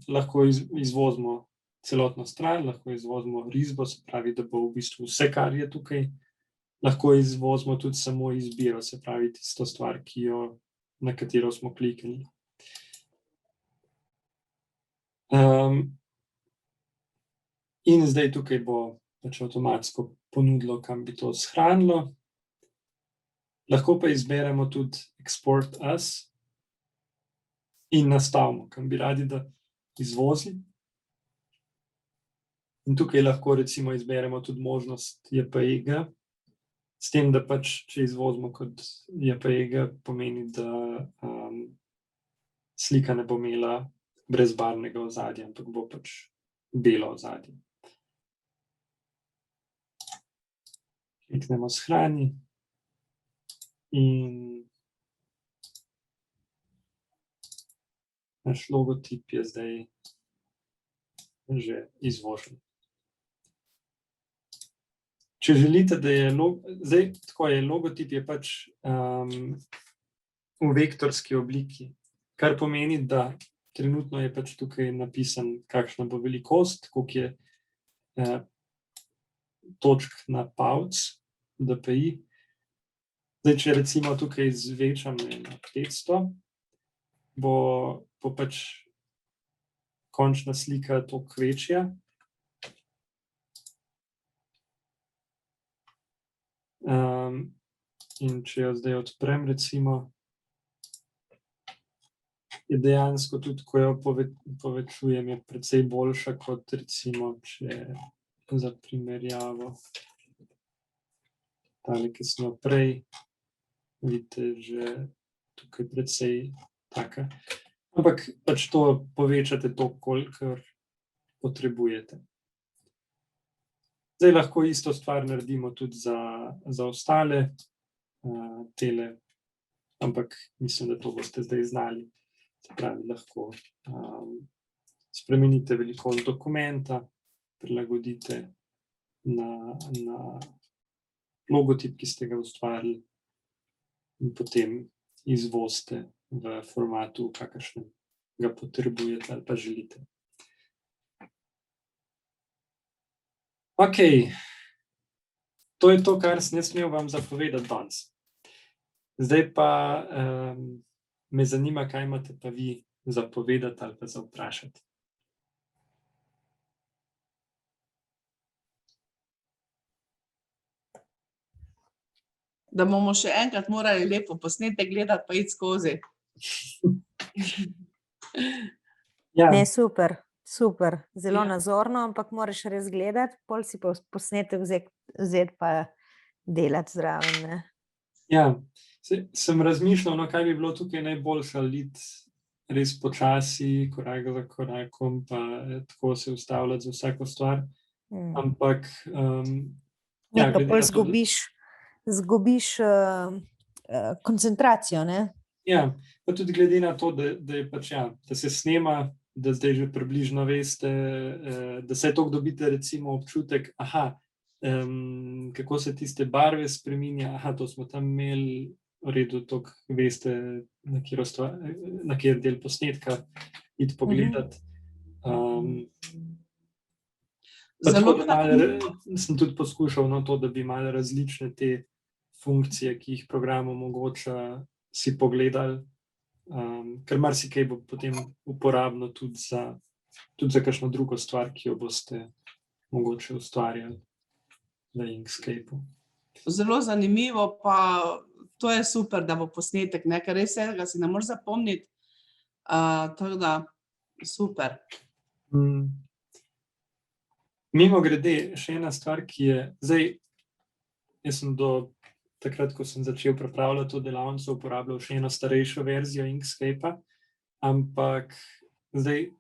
Lahko izvozimo celotno stran, lahko izvozimo risbo, se pravi, da bo v bistvu vse, kar je tukaj. Lahko izvozimo tudi samo izbiro, se pravi, tisto stvar, na katero smo kliknili. In zdaj tukaj bo pač avtomatsko ponudilo, kam bi to shranilo. Lahko pa izberemo tudi Export As in nastavimo, kam bi radi, da izvozi. In tukaj lahko recimo izberemo tudi možnost JPEG, s tem, da pač, če izvozimo kot JPEG, pomeni, da slika ne bo imela brezbarvnega ozadja, ampak bo pač belo ozadje. Kliknemo Shrani in naš logotip je zdaj že izvožen. Če želite, da je zdaj tako je, logotip je pač v vektorski obliki, kar pomeni, da trenutno je pač tukaj napisan, kakšna bo velikost, koliko je točk na palc, DPI. Zdaj, če recimo tukaj zvečam na 500, bo pač končna slika toliko večja. In če jo zdaj odprem, recimo, je dejansko tudi, ko jo povečujem, je precej boljša kot recimo, če za primerjavo tale, ki smo prej, vidite, že tukaj precej taka. Ampak pač to povečate toliko, kolikor potrebujete. Zdaj lahko isto stvar naredimo tudi za ostale tele, ampak mislim, da to boste zdaj znali. Se pravi, lahko spremenite velikost dokumenta, prilagodite na logotip, ki ste ga ustvarili, in potem izvozite v formatu, kakršnem ga potrebujete ali pa želite. Ok, to je to, kar sem jaz smel vam zapovedati danes. Zdaj pa me zanima, kaj imate pa vi zapovedati ali pa za vprašati. Da bomo še enkrat morali lepo posnetek gledati, pa iti skozi. Ja, Ne, super, super, zelo Ja. nazorno, ampak moraš res gledati, pol si pa posnetek vzeti pa delati zraven, ne. ja. Sem razmišljal, no, kaj bi bilo tukaj najboljše, ali iti res počasi, korak za korakom, pa tako se ustavljati za vsako stvar, ampak Ja, pa glede pol na to, da- zgubiš koncentracijo, ne. Ja, pa tudi glede na to, da je pač, da se snema, da zdaj že približno veste, da se toliko dobite recimo občutek, kako se tiste barve spreminja, to smo tam imeli, v redu, toliko veste, na kjer del posnetka iti pogledati. Pa Zelo tako, da sem tudi poskušal to, da bi malo različne te funkcije, ki jih program omogoča, si pogledali, ker marsikaj bo potem uporabno tudi za kakšno drugo stvar, ki jo boste mogoče ustvarjali v Inkscapeu. Zelo zanimivo, pa to je super, da bo posnetek, ne, ker res je, ga si ne moreš zapomniti. Tako da, super. Mimo grede, še ena stvar, ki je zdaj, jaz sem do takrat, ko sem začel pripravljati to delavnico, uporabljal še eno starejšo verzijo Inkscape-a, ampak zdaj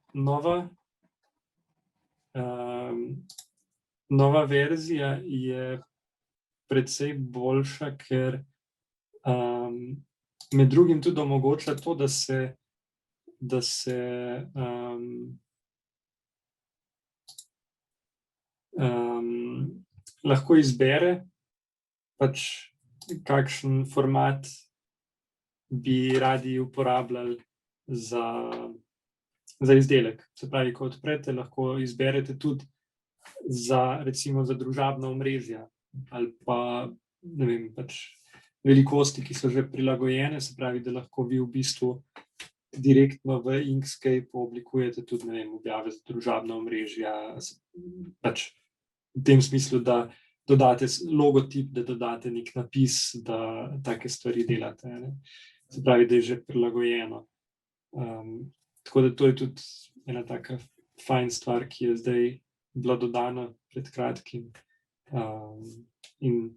nova verzija je precej boljša, ker med drugim tudi omogoča to, da se lahko izbere pač kakšen format bi radi uporabljali za izdelek. Se pravi, ko odprete, lahko izberete tudi recimo za družabna omrežja ali pa, ne vem, pač velikosti, ki so že prilagojene, se pravi, da lahko vi v bistvu direktno v Inkscape oblikujete tudi, ne vem, objave za družabna omrežja, pač v tem smislu, da dodate logotip, da dodate nek napis, da take stvari delate. Ne? Se pravi, da je že prilagojeno. Tako da to je tudi ena taka fajn stvar, ki je zdaj bila dodana pred kratkim. In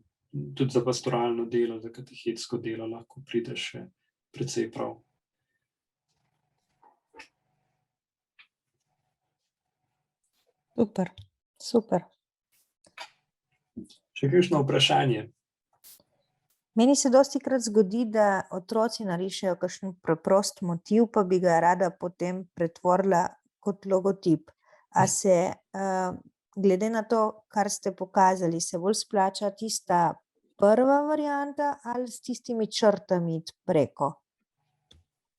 tudi za pastoralno delo, za katehetsko delo lahko pride še precej prav. Super, super. Še kakšno vprašanje? Meni se dostikrat zgodi, da otroci narišejo kakšen preprost motiv, pa bi ga rada potem pretvorila kot logotip. A se, glede na to, kar ste pokazali, se bolj splača tista prva varianta ali s tistimi črtami preko?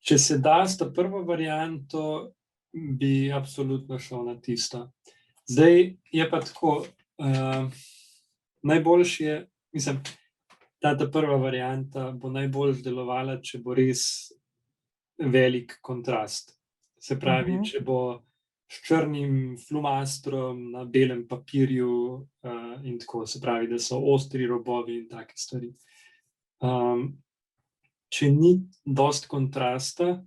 Če se da s ta prvo varianto, bi absolutno šel na tisto. Zdaj je pa tako, najboljši je, mislim, ta prva varianta bo najbolj delovala, če bo res velik kontrast. Se pravi, če bo s črnim flomastrom na belem papirju in tako, se pravi, da so ostri robovi in take stvari. Če ni dosti kontrasta,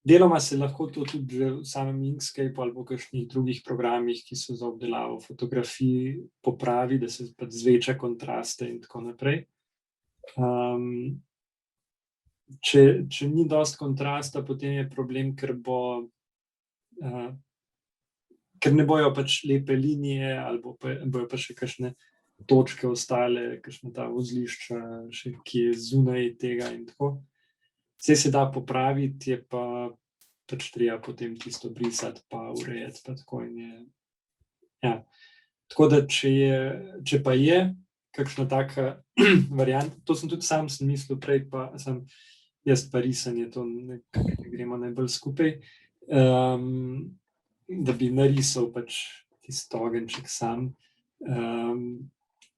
deloma se lahko to tudi že v samem Inkscape ali v kakšnih drugih programih, ki so za obdelavo fotografij, popravi, da se pač zveča kontraste in tako naprej. Če ni dosti kontrasta, potem je problem, ker ne bojo pač lepe linije ali bojo pa še kakšne točke ostale, kakšna ta vozlišča, še ki je zunaj tega in tako. Vse se da popraviti, je pa pač treba potem tisto brisati pa urejati pa tako in je. Ja. Tako da, če pa je kakšna taka varianta, to sem tudi sam mislil prej, pa sem jaz pa risanje, to nekako gremo najbolj skupaj, da bi narisal pač tisto ogenček sam.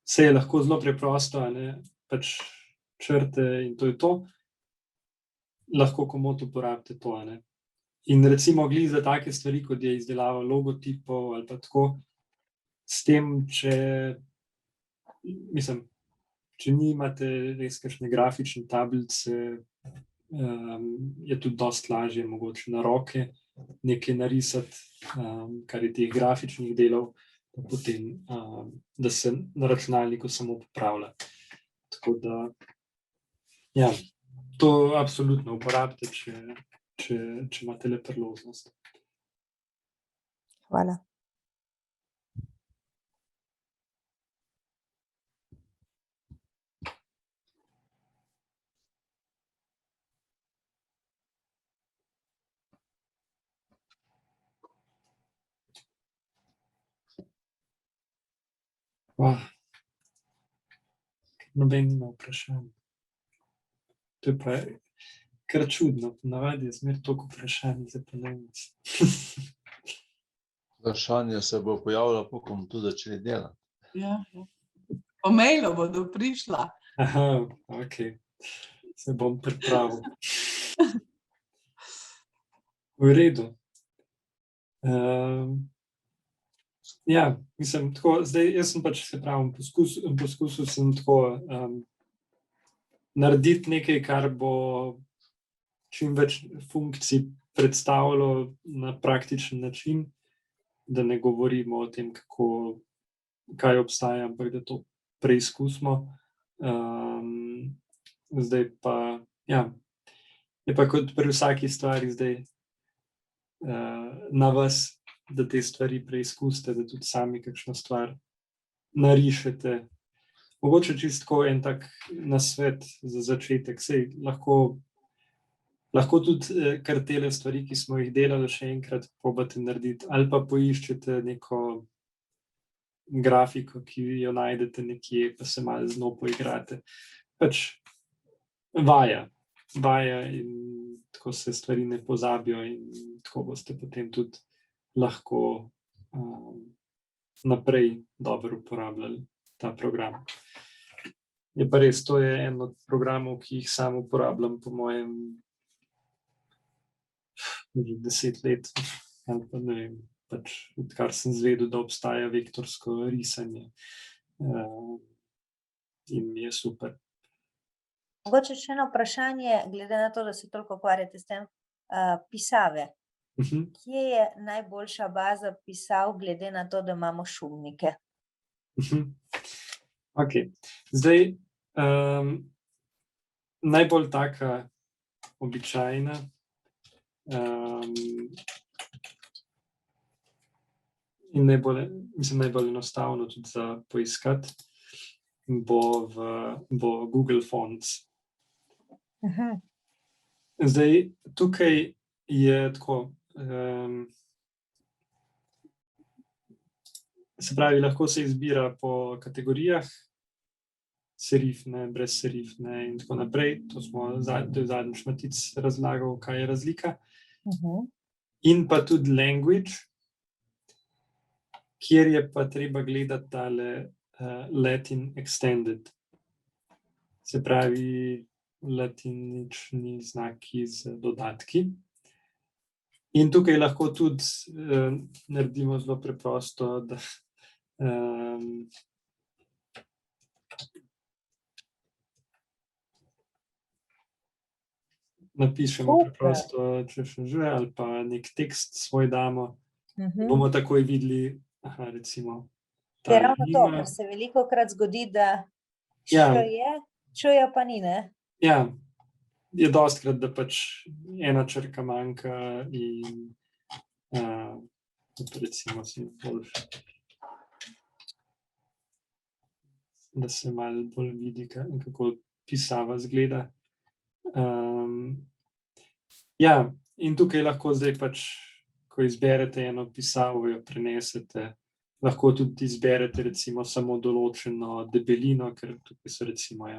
Vse je lahko zelo preprosto, pač črte in to je to. Lahko komot uporabite to. In recimo glih za take stvari, kot je izdelava logotipov ali pa tako, s tem, če nimate res kakšne grafične tablice, je tudi dosti lažje mogoče na roke nekaj narisati, kar je teh grafičnih delov, pa potem, da se na računalniku samo popravlja. Tako da, ja, to absolutno uporabite, če imate le priložnost. Hvala. Noben nima vprašanj. To je pa kar čudno, ponavadi je zmeraj toliko vprašanj za ponovnic. Vprašanje se bo pojavilo, ko bomo tudi začeli delati. Ja. Po mailu bodo prišla. Aha, ok. Se bom pripravil. V redu. Ja, mislim, tako, zdaj jaz sem pač, se pravim, poskusil sem tako narediti nekaj, kar bo čim več funkcij predstavljalo na praktičen način, da ne govorimo o tem, kaj obstaja, ampak da to preizkusimo. Zdaj pa, ja, je pa kot pri vsaki stvari zdaj na vas, da te stvari preizkusite, da tudi sami kakšno stvar narišete. Mogoče čisto en tak nasvet za začetek, sej lahko tudi kar tele stvari, ki smo jih delali, še enkrat probate narediti, ali pa poiščete neko grafiko, ki jo najdete nekje, pa se malo z njo poigrate. Pač vaja in tako se stvari ne pozabijo in tako boste potem tudi lahko naprej dobro uporabljali ta program. Je pa res, to je en od programov, ki jih sam uporabljam po mojem 10 let, ali pa ne vem, pač odkar sem zvedel, da obstaja vektorsko risanje in mi je super. Mogoče še eno vprašanje, glede na to, da se toliko ukvarjate s tem, pisave. Kje je najboljša baza pisav, glede na to, da imamo šumnike? Ok, zdaj najbolj taka običajna in najbolj enostavno tudi za poiskati bo Google Fonts. Zdaj, tukaj je tako, se pravi, lahko se izbira po kategorijah, serifne, brezserifne in tako naprej. To je zadnjič Matic razlagal, kaj je razlika. In pa tudi language, kjer je pa treba gledati tale Latin extended. Se pravi, latinični znaki z dodatki. In tukaj lahko tudi naredimo zelo preprosto, da napišemo preprosto, če še že, ali pa nek tekst svoj damo. Bomo takoj videli, recimo, Je ravno to, ker se velikokrat zgodi, da č je pa ni, ne? Ja, je dostikrat, da pač ena črka manjka in recimo si boljše, da se malo bolj vidi, kako pisava izgleda. Ja, in tukaj lahko zdaj pač, ko izberete eno pisavo, jo prenesete, lahko tudi izberete recimo samo določeno debelino, ker tukaj so recimo,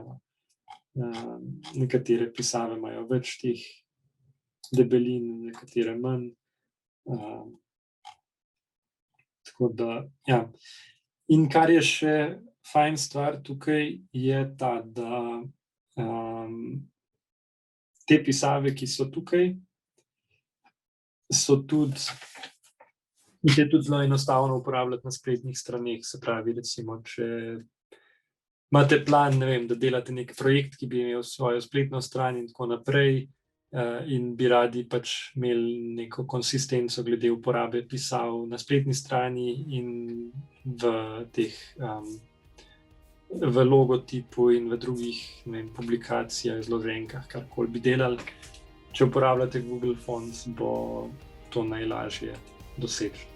nekatere pisave imajo več teh debelin, nekatere manj. Tako da, ja. In kar je še fajn stvar tukaj, je ta, da te pisave, ki so tukaj, jih je tudi zelo enostavno uporabljati na spletnih straneh. Se pravi, recimo, če imate plan, ne vem, da delate nek projekt, ki bi imel svojo spletno stran in tako naprej, in bi radi pač imeli neko konsistenco glede uporabe pisav na spletni strani in v logotipu in v drugih, ne vem, publikacijah, izloženkah, karkoli bi delali. Če uporabljate Google Fonts, bo to najlažje doseči.